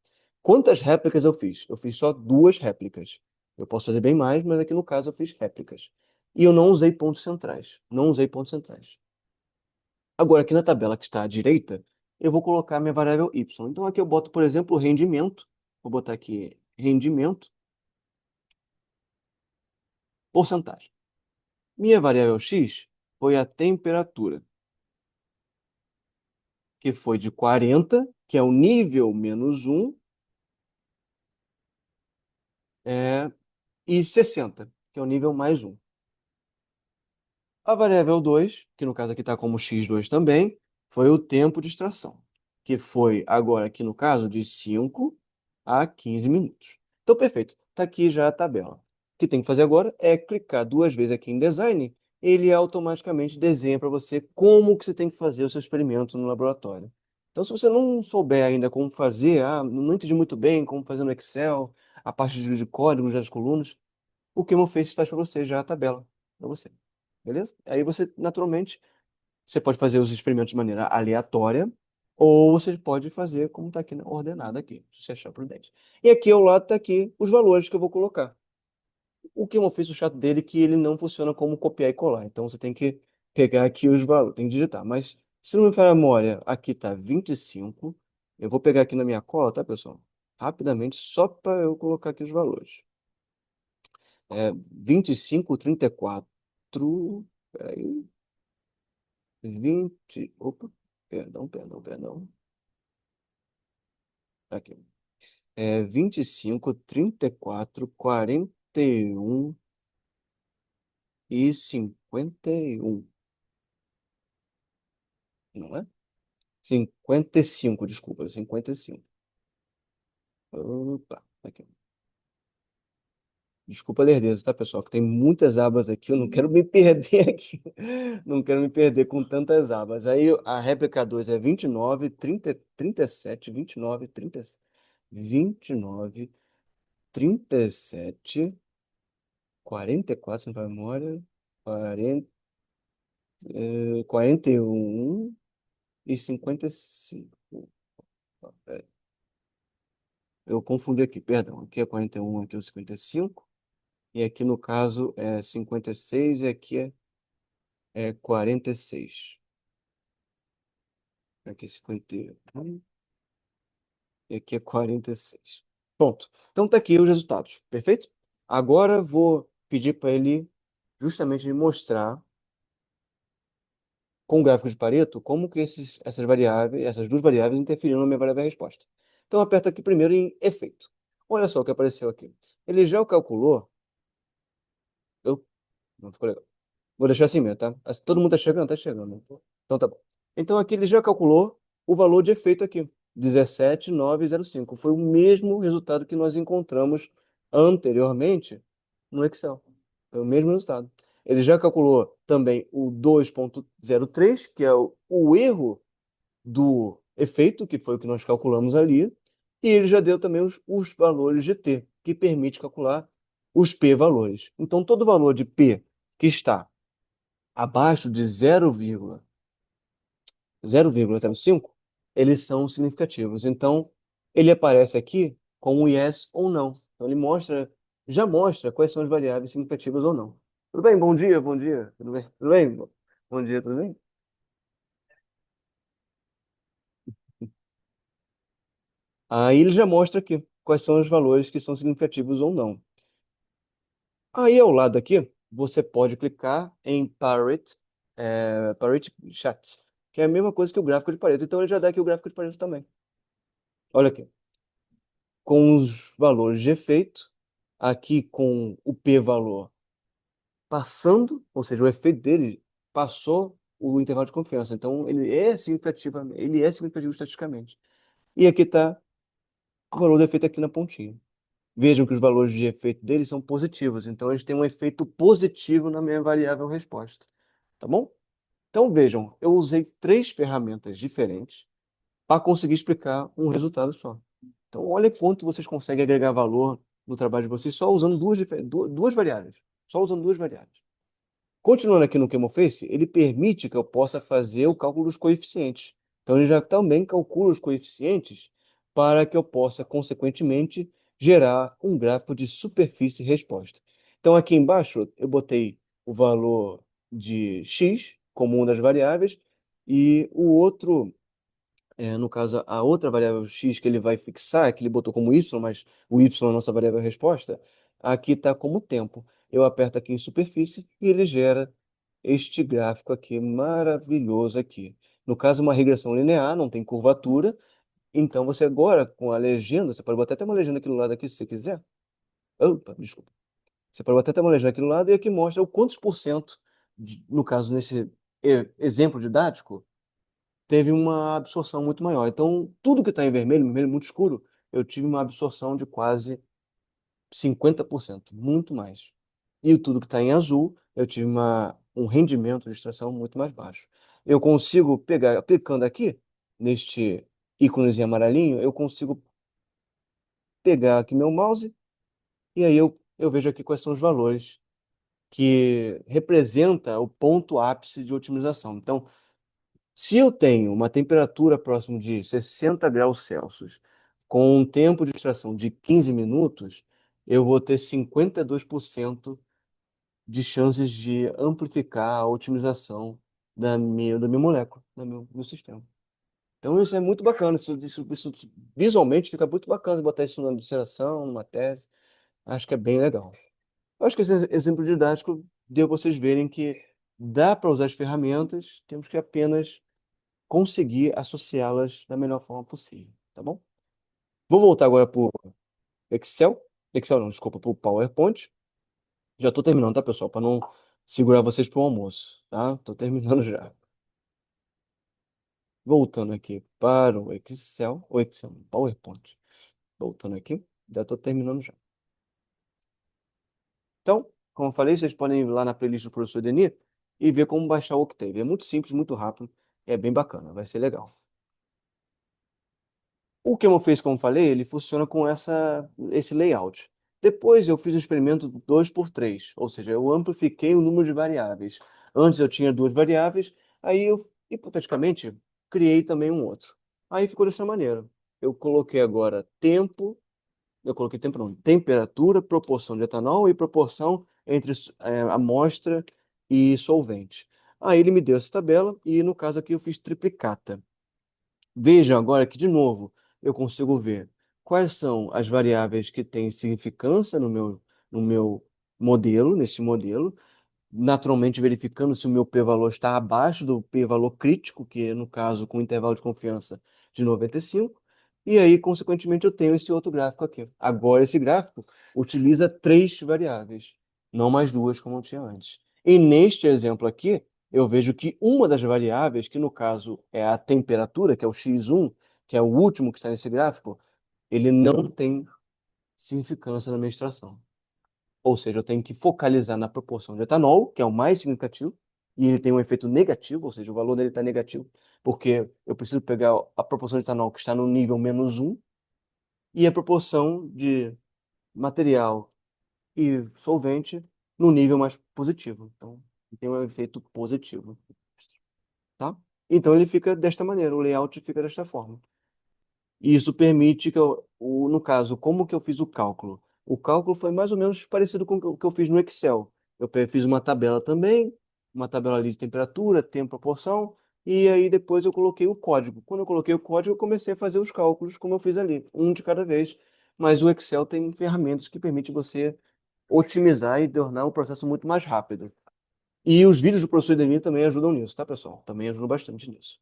Quantas réplicas eu fiz? Eu fiz só duas réplicas. Eu posso fazer bem mais, mas aqui no caso eu fiz réplicas. E eu não usei pontos centrais. Não usei pontos centrais. Agora, aqui na tabela que está à direita, eu vou colocar minha variável y. Então aqui eu boto, por exemplo, rendimento. Vou botar aqui rendimento, porcentagem. Minha variável x foi a temperatura, que foi de 40, que é o nível menos 1, e 60, que é o nível mais 1. A variável 2, que no caso aqui está como x2 também, foi o tempo de extração, que foi agora aqui no caso de 5 a 15 minutos. Então, perfeito. Está aqui já a tabela. O que tem que fazer agora é clicar duas vezes aqui em Design, ele automaticamente desenha para você como que você tem que fazer o seu experimento no laboratório. Então, se você não souber ainda como fazer, não entendi muito bem como fazer no Excel, a parte de códigos das colunas, o Chemoface faz para você já a tabela para você. Beleza? Aí você, naturalmente, você pode fazer os experimentos de maneira aleatória, ou você pode fazer como está aqui ordenado aqui, se você achar prudente. E aqui ao lado está aqui os valores que eu vou colocar. O que eu fiz o chato dele é que ele não funciona como copiar e colar. Então você tem que pegar aqui os valores, tem que digitar. Mas se não me falha a memória, aqui está 25. Eu vou pegar aqui na minha cola, tá, pessoal? Rapidamente, só para eu colocar aqui os valores. 25, 34. Peraí. 20. Opa, perdão. Aqui. 25, 34, 41 e 51, não é? 55, desculpa, 55. Opa, aqui. Desculpa a lerdeza, tá, pessoal? Que tem muitas abas aqui, eu não quero me perder aqui. Não quero me perder com tantas abas. Aí a réplica 2 é 29, 30, 37, 29, 30, 29, 37, 44, se não vai memória, 40, 41 e 55. Ó, peraí. Eu confundi aqui, perdão. Aqui é 41, aqui é o 55. E aqui no caso é 56 e aqui é 46. Aqui é 51 e aqui é 46. Pronto. Então tá aqui os resultados, perfeito? Agora vou pedir para ele justamente me mostrar com o gráfico de Pareto como que essas variáveis, essas duas variáveis interferiram na minha variável resposta. Então eu aperto aqui primeiro em efeito. Olha só o que apareceu aqui. Ele já calculou. Eu, não ficou legal. Vou deixar assim mesmo, tá? Todo mundo tá chegando? Tá chegando. Então tá bom. Então aqui ele já calculou o valor de efeito aqui. 17,905. Foi o mesmo resultado que nós encontramos anteriormente no Excel. Foi o mesmo resultado. Ele já calculou também o 2,03, que é o erro do efeito, que foi o que nós calculamos ali. E ele já deu também os valores de T, que permite calcular os P-valores. Então, todo valor de P que está abaixo de 0,05, eles são significativos. Então, ele aparece aqui com um yes ou não. Então, já mostra quais são as variáveis significativas ou não. Tudo bem? Bom dia, bom dia. Tudo bem? Tudo bem? Bom dia, tudo bem? Aí ele já mostra aqui quais são os valores que são significativos ou não. Aí ao lado aqui, você pode clicar em Parity Chat, que é a mesma coisa que o gráfico de Pareto. Então ele já dá aqui o gráfico de Pareto também. Olha aqui, com os valores de efeito, aqui com o p-valor passando, ou seja, o efeito dele passou o intervalo de confiança. Então ele é significativo estatisticamente. E aqui está o valor do efeito aqui na pontinha. Vejam que os valores de efeito deles são positivos, então eles têm um efeito positivo na minha variável resposta, tá bom? Então vejam, eu usei três ferramentas diferentes para conseguir explicar um resultado só. Então olha quanto vocês conseguem agregar valor no trabalho de vocês só usando duas variáveis, só usando duas variáveis. Continuando aqui no Chemoface, ele permite que eu possa fazer o cálculo dos coeficientes. Então, ele já também calcula os coeficientes para que eu possa, consequentemente, gerar um gráfico de superfície resposta. Então, aqui embaixo, eu botei o valor de x como uma das variáveis e o outro no caso, a outra variável x que ele vai fixar, que ele botou como y, mas o y é a nossa variável resposta, aqui está como tempo. Eu aperto aqui em superfície e ele gera este gráfico aqui maravilhoso aqui. No caso, uma regressão linear, não tem curvatura. Então, você agora, com a legenda, você pode botar até uma legenda aqui do lado aqui, se você quiser. Opa, desculpa. Você pode botar até uma legenda aqui do lado e aqui mostra o quantos por cento, no caso, nesse exemplo didático, teve uma absorção muito maior. Então, tudo que está em vermelho, vermelho muito escuro, eu tive uma absorção de quase 50%, muito mais. E tudo que está em azul, eu tive um rendimento de extração muito mais baixo. Eu consigo pegar, aplicando aqui, neste íconezinho amarelinho, eu consigo pegar aqui meu mouse e aí eu vejo aqui quais são os valores que representa o ponto ápice de otimização. Então, se eu tenho uma temperatura próxima de 60 graus Celsius, com um tempo de extração de 15 minutos, eu vou ter 52% de chances de amplificar a otimização da minha molécula, do meu sistema. Então, isso é muito bacana. Isso visualmente fica muito bacana botar isso na dissertação, numa tese. Acho que é bem legal. Eu acho que esse exemplo didático deu para vocês verem que dá para usar as ferramentas, temos que apenas conseguir associá-las da melhor forma possível, tá bom? Vou voltar agora para o Excel. Excel não, desculpa, para o PowerPoint. Já estou terminando, tá, pessoal? Para não segurar vocês para o almoço, tá? Estou terminando já. Voltando aqui para o Excel, PowerPoint. Voltando aqui, já estou terminando já. Então, como eu falei, vocês podem ir lá na playlist do professor Denis e ver como baixar o Octave. É muito simples, muito rápido, é bem bacana, vai ser legal. O Camel Face, como eu falei, ele funciona com esse layout. Depois eu fiz o experimento 2 por 3, ou seja, eu amplifiquei o número de variáveis. Antes eu tinha duas variáveis, aí eu, hipoteticamente, criei também um outro. Aí ficou dessa maneira. Eu coloquei agora tempo, eu coloquei tempo não, temperatura, proporção de etanol e proporção entre amostra e solvente. Aí ele me deu essa tabela e no caso aqui eu fiz triplicata. Vejam agora que, de novo, eu consigo ver quais são as variáveis que têm significância no meu modelo, nesse modelo, naturalmente verificando se o meu p-valor está abaixo do p-valor crítico, que é, no caso, com intervalo de confiança de 95, e aí, consequentemente, eu tenho esse outro gráfico aqui. Agora, esse gráfico utiliza três variáveis, não mais duas, como eu tinha antes. E neste exemplo aqui, eu vejo que uma das variáveis, que no caso é a temperatura, que é o x1, que é o último que está nesse gráfico, ele não tem significância na minha extração. Ou seja, eu tenho que focalizar na proporção de etanol, que é o mais significativo, e ele tem um efeito negativo, ou seja, o valor dele está negativo, porque eu preciso pegar a proporção de etanol que está no nível -1 e a proporção de material e solvente no nível mais positivo. Então, tem um efeito positivo, tá? Então, ele fica desta maneira, o layout fica desta forma. E isso permite que no caso, como que eu fiz o cálculo? O cálculo foi mais ou menos parecido com o que eu fiz no Excel. Fiz uma tabela também, uma tabela ali de temperatura, tempo, proporção, e aí depois eu coloquei o código. Quando eu coloquei o código, eu comecei a fazer os cálculos como eu fiz ali, um de cada vez. Mas o Excel tem ferramentas que permitem você otimizar e tornar o processo muito mais rápido. E os vídeos do professor Edemir também ajudam nisso, tá, pessoal? Também ajudam bastante nisso.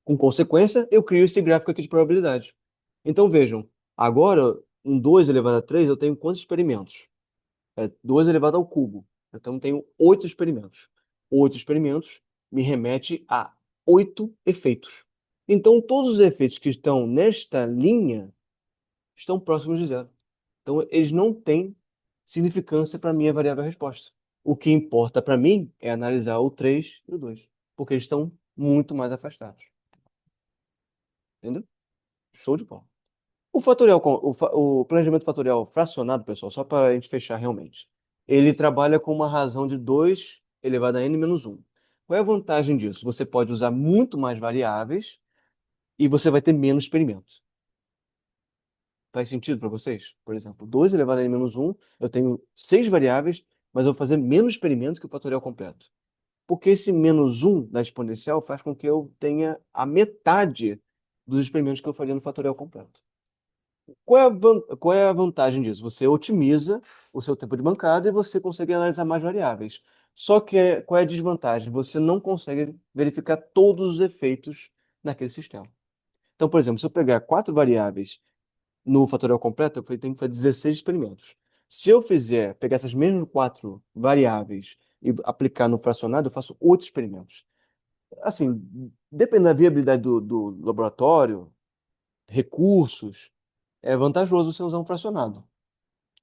Com consequência, eu crio esse gráfico aqui de probabilidade. Então vejam, agora, um 2 elevado a 3, eu tenho quantos experimentos? 2 elevado ao cubo. Então, eu tenho 8 experimentos. 8 experimentos me remete a 8 efeitos. Então, todos os efeitos que estão nesta linha estão próximos de zero. Então, eles não têm significância para a minha variável resposta. O que importa para mim é analisar o 3 e o 2, porque eles estão muito mais afastados. Entendeu? Show de bola. O planejamento fatorial fracionado, pessoal, só para a gente fechar realmente, ele trabalha com uma razão de 2 elevado a n-1. Qual é a vantagem disso? Você pode usar muito mais variáveis e você vai ter menos experimentos. Faz sentido para vocês? Por exemplo, 2 elevado a n-1, eu tenho 6 variáveis, mas eu vou fazer menos experimentos que o fatorial completo. Porque esse -1 da exponencial faz com que eu tenha a metade dos experimentos que eu faria no fatorial completo. Qual é a vantagem disso? Você otimiza o seu tempo de bancada e você consegue analisar mais variáveis. Só que qual é a desvantagem? Você não consegue verificar todos os efeitos naquele sistema. Então, por exemplo, se eu pegar 4 variáveis no fatorial completo, eu tenho que fazer 16 experimentos. Se eu pegar essas mesmas 4 variáveis e aplicar no fracionado, eu faço 8 experimentos. assim, dependendo da viabilidade do laboratório, recursos, é vantajoso você usar um fracionado.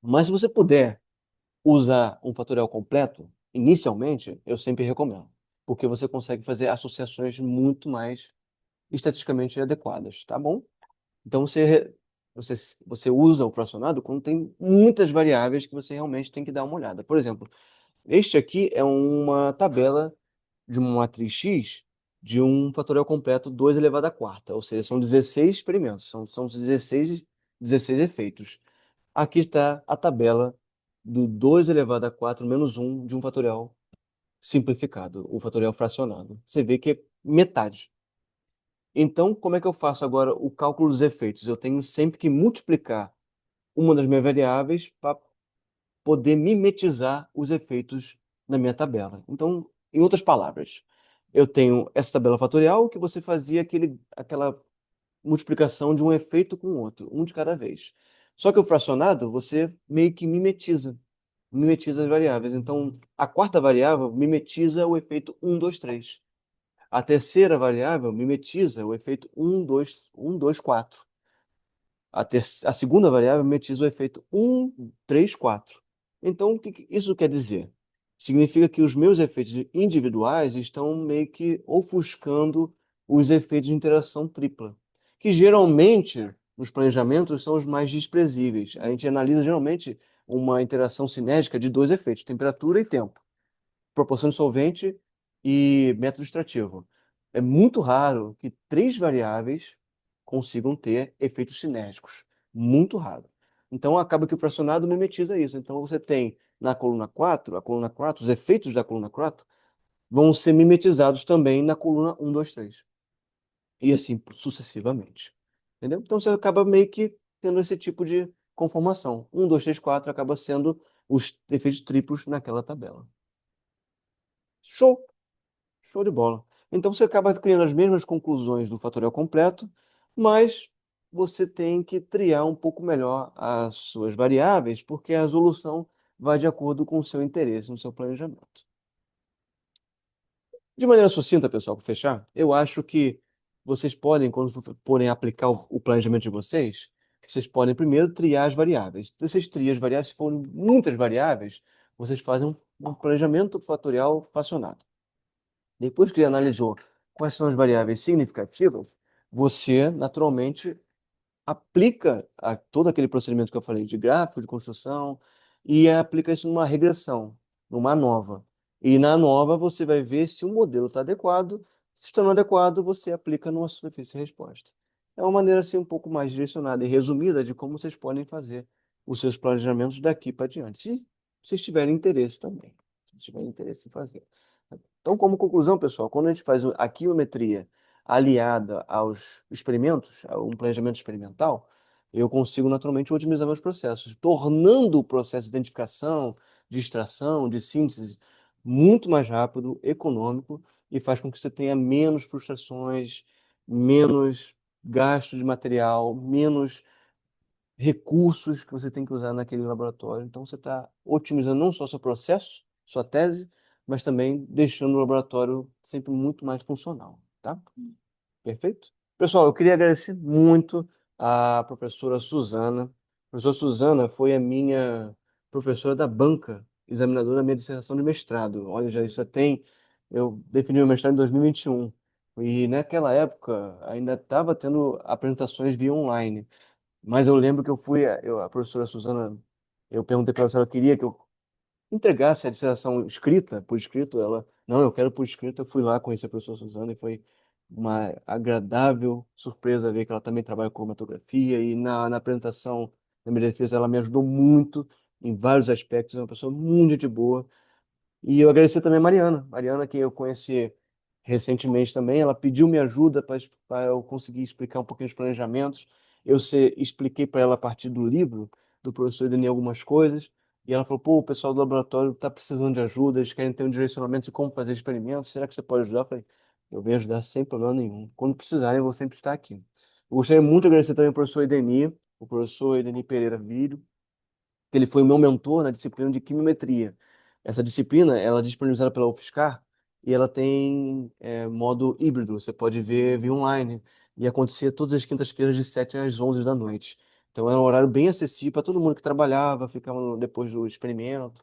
Mas se você puder usar um fatorial completo, inicialmente, eu sempre recomendo, porque você consegue fazer associações muito mais estatisticamente adequadas, tá bom? Então você, você usa o fracionado quando tem muitas variáveis que você realmente tem que dar uma olhada. Por exemplo, este aqui é uma tabela de uma matriz X de um fatorial completo 2 elevado à quarta, ou seja, são 16 experimentos, são 16 efeitos. Aqui está a tabela do 2 elevado a 4 menos um de um fatorial simplificado, o fatorial fracionado. Você vê que é metade. Então, como é que eu faço agora o cálculo dos efeitos? Eu tenho sempre que multiplicar uma das minhas variáveis para poder mimetizar os efeitos na minha tabela. Então, em outras palavras, eu tenho essa tabela fatorial que você fazia aquela multiplicação de um efeito com o outro, um de cada vez. Só que o fracionado, você meio que mimetiza as variáveis. Então, a quarta variável mimetiza o efeito um, 2, 3. A terceira variável mimetiza o efeito um, 2, 4. A segunda variável mimetiza o efeito um, 3, 4. Então, o que isso quer dizer? Significa que os meus efeitos individuais estão meio que ofuscando os efeitos de interação tripla, que geralmente nos planejamentos são os mais desprezíveis. A gente analisa geralmente uma interação cinética de dois efeitos, temperatura e tempo, proporção de solvente e método extrativo. É muito raro que três variáveis consigam ter efeitos cinéticos. Muito raro. Então acaba que o fracionado mimetiza isso. Então você tem na coluna 4, a coluna 4, os efeitos da coluna 4 vão ser mimetizados também na coluna um, 2, 3. E assim sucessivamente. Entendeu? Então você acaba meio que tendo esse tipo de conformação. Um, 2, 3, 4 acaba sendo os efeitos triplos naquela tabela. Show! Show de bola. Então você acaba criando as mesmas conclusões do fatorial completo, mas você tem que triar um pouco melhor as suas variáveis, porque a resolução vai de acordo com o seu interesse no seu planejamento. De maneira sucinta, pessoal, para fechar, eu acho que vocês podem, quando forem aplicar o planejamento de vocês podem primeiro triar as variáveis. Então, vocês triam as variáveis, se forem muitas variáveis, vocês fazem um planejamento fatorial fracionado. Depois que analisou quais são as variáveis significativas, você naturalmente aplica todo aquele procedimento que eu falei de gráfico, de construção, e aplica isso numa regressão, numa nova. E na nova você vai ver se o modelo está adequado. Se está não adequado, você aplica numa superfície de resposta. É uma maneira assim um pouco mais direcionada e resumida de como vocês podem fazer os seus planejamentos daqui para diante, se vocês tiverem interesse também. Se tiverem interesse em fazer. Então, como conclusão, pessoal, quando a gente faz a quimiometria aliada aos experimentos, a um planejamento experimental, eu consigo naturalmente otimizar meus processos, tornando o processo de identificação, de extração, de síntese muito mais rápido, econômico e faz com que você tenha menos frustrações, menos gasto de material, menos recursos que você tem que usar naquele laboratório. Então, você está otimizando não só seu processo, sua tese, mas também deixando o laboratório sempre muito mais funcional, tá? Perfeito? Pessoal, eu queria agradecer muito à professora Suzana. A professora Suzana foi a minha professora da banca, examinadora da minha dissertação de mestrado. Olha, já isso já tem. Eu defini meu mestrado em 2021. E naquela época ainda estava tendo apresentações via online. Mas eu lembro que a professora Suzana, eu perguntei para ela se ela queria que eu entregasse a dissertação escrita, por escrito, ela, não, eu quero por escrito. Eu fui lá conhecer a professora Suzana e foi uma agradável surpresa ver que ela também trabalha com cromatografia e na apresentação da minha defesa ela me ajudou muito em vários aspectos, é uma pessoa muito gente boa. E eu agradecer também a Mariana. Mariana, que eu conheci recentemente também, ela pediu minha ajuda para eu conseguir explicar um pouquinho os planejamentos. Expliquei para ela a partir do livro do professor Denis algumas coisas. E ela falou: pô, o pessoal do laboratório está precisando de ajuda, eles querem ter um direcionamento de como fazer experimentos. Será que você pode ajudar? Eu falei: eu venho ajudar sem problema nenhum. Quando precisarem, eu vou sempre estar aqui. Eu gostaria muito de agradecer também ao professor Edenir, o professor Edenir Pereira Filho, que ele foi o meu mentor na disciplina de quimiometria. Essa disciplina, ela é disponibilizada pela UFSCar, e ela tem modo híbrido. Você pode ver via online. E acontecia todas as quintas-feiras de 7 às 11 da noite. Então era um horário bem acessível para todo mundo que trabalhava, ficava depois do experimento.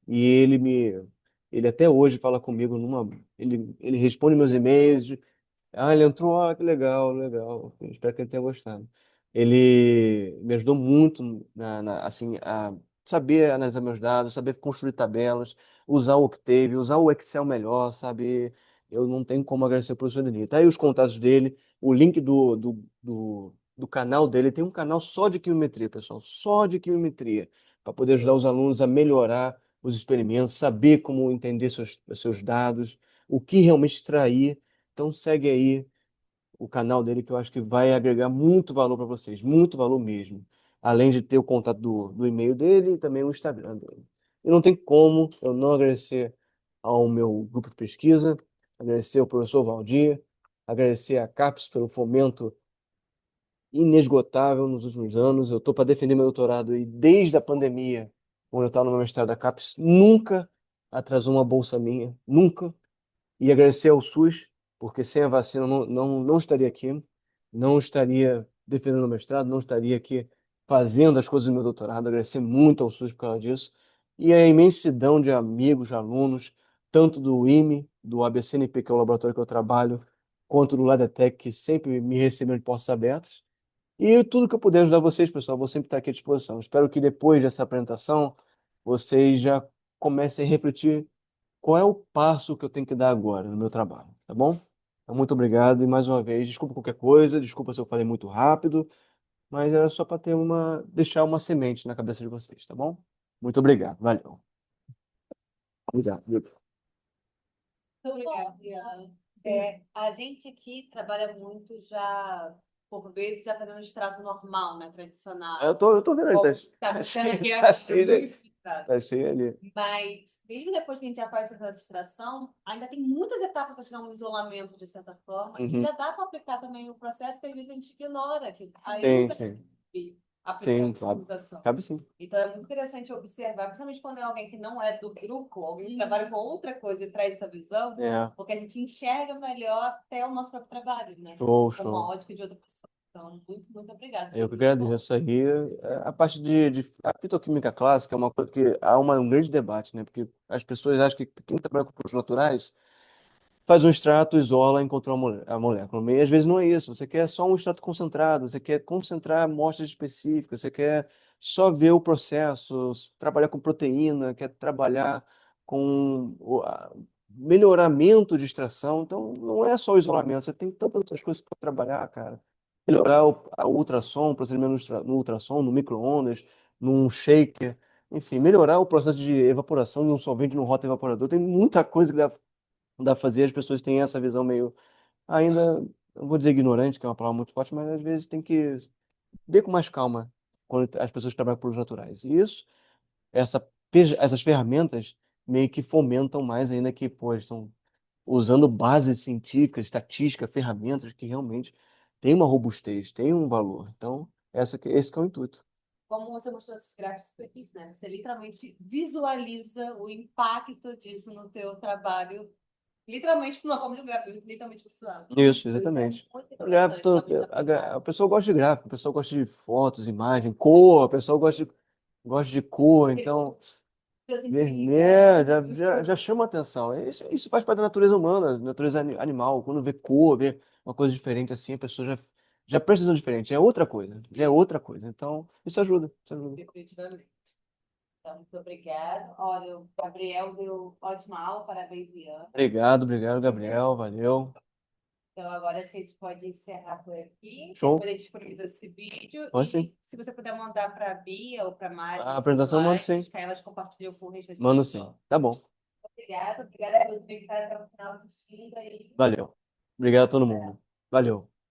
E ele até hoje fala comigo ele responde meus e-mails. Ah, ele entrou, que legal, legal. Eu espero que ele tenha gostado. Ele me ajudou muito assim, a saber analisar meus dados, saber construir tabelas, usar o Octave, usar o Excel melhor, sabe? Eu não tenho como agradecer o professor Denis. Tá aí os contatos dele, o link do canal dele. Tem um canal só de quimiometria, pessoal, só de quimiometria, para poder ajudar os alunos a melhorar os experimentos, saber como entender seus dados, o que realmente extrair. Então segue aí o canal dele que eu acho que vai agregar muito valor para vocês, muito valor mesmo. Além de ter o contato do e-mail dele e também o Instagram dele. E não tem como eu não agradecer ao meu grupo de pesquisa, agradecer ao professor Valdir, agradecer a CAPES pelo fomento inesgotável nos últimos anos. Eu estou para defender meu doutorado e desde a pandemia, quando eu estava no meu mestrado da CAPES, nunca atrasou uma bolsa minha, nunca. E agradecer ao SUS, porque sem a vacina eu não estaria aqui, não estaria defendendo o mestrado, não estaria aqui fazendo as coisas do meu doutorado. Agradecer muito ao SUS por causa disso. E a imensidão de amigos, alunos, tanto do IME, do ABCNP, que é o laboratório que eu trabalho, quanto do Ladetec, que sempre me receberam de portas abertas. E tudo que eu puder ajudar vocês, pessoal, vou sempre estar aqui à disposição. Espero que depois dessa apresentação, vocês já comecem a refletir qual é o passo que eu tenho que dar agora no meu trabalho, tá bom? Então, muito obrigado e mais uma vez, desculpa qualquer coisa, desculpa se eu falei muito rápido, mas era só para deixar uma semente na cabeça de vocês, tá bom? Muito obrigado, valeu. Obrigado. Muito obrigada, Diana. A gente aqui trabalha muito já, por vezes, já fazendo extrato normal, né? Tradicional. Eu tô vendo aí, Como tá puxando aqui tá a cheio, muito extrato. tá cheio ali. Mas, mesmo depois que a gente já faz essa abstração, ainda tem muitas etapas para chegar a um isolamento, de certa forma, e Uhum. já dá para aplicar também o processo que às vezes a gente ignora, que Sim, ainda sim. aplicar Sim, a claro. computação. Cabe sim. Então, é muito interessante observar, principalmente quando é alguém que não é do grupo, alguém que trabalha com outra coisa e traz essa visão, É, porque a gente enxerga melhor até o nosso próprio trabalho, né? show, Com uma show. ótica de outra pessoa. Então, muito, muito obrigada. Foi Eu que muito bom. agradeço aí. A parte a fitoquímica clássica é uma coisa que há um grande debate, né? Porque as pessoas acham que quem trabalha com produtos naturais faz um extrato, isola, encontrou a molécula. E às vezes não é isso. Você quer só um extrato concentrado, você quer concentrar amostras específicas, você quer só ver o processo, trabalhar com proteína, quer trabalhar com melhoramento de extração. Então, não é só o isolamento, você tem tantas outras coisas para trabalhar, cara. Melhorar o ultrassom, o procedimento no ultrassom, no micro-ondas, num shaker. Enfim, melhorar o processo de evaporação de um solvente no rota evaporador. Tem muita coisa que dá pra fazer, as pessoas têm essa visão meio ainda, não vou dizer ignorante, que é uma palavra muito forte, mas às vezes tem que ver com mais calma quando as pessoas trabalham com produtos naturais. E isso, essas ferramentas meio que fomentam mais ainda que, pô, estão usando bases científicas, estatística, ferramentas que realmente têm uma robustez, têm um valor. Então, esse que é o intuito. Como você mostrou esses gráficos de superfície, né? Você literalmente visualiza o impacto disso no teu trabalho, literalmente, numa forma de um gráfico, literalmente visual. Isso, Então, isso é exatamente. muito O gráfico, interessante, realmente a aplicado. pessoa gosta de gráfico, a pessoa gosta de fotos, imagem, cor, a pessoa gosta de cor, então Deus implica. vermelho já chama atenção. Isso faz parte da natureza humana, natureza animal. Quando vê cor, vê uma coisa diferente assim, a pessoa já presta atenção diferente, é outra coisa, já é outra coisa. Então, isso ajuda, isso ajuda. Definitivamente. Então, muito obrigada. Olha, o Gabriel deu ótima aula, parabéns, Ian. Obrigado, Gabriel, valeu. Então, agora acho que a gente pode encerrar por aqui. Show, Depois a gente disponibiliza esse vídeo. pode sim. E se você puder mandar para a Bia ou para a Mari A esses apresentação eu mando sim, slides, que aí elas compartilham com o resto das mando sim. pessoas. Tá bom, Obrigada. Obrigada por ficar até o final do dia. E valeu. Obrigado a todo mundo. Valeu.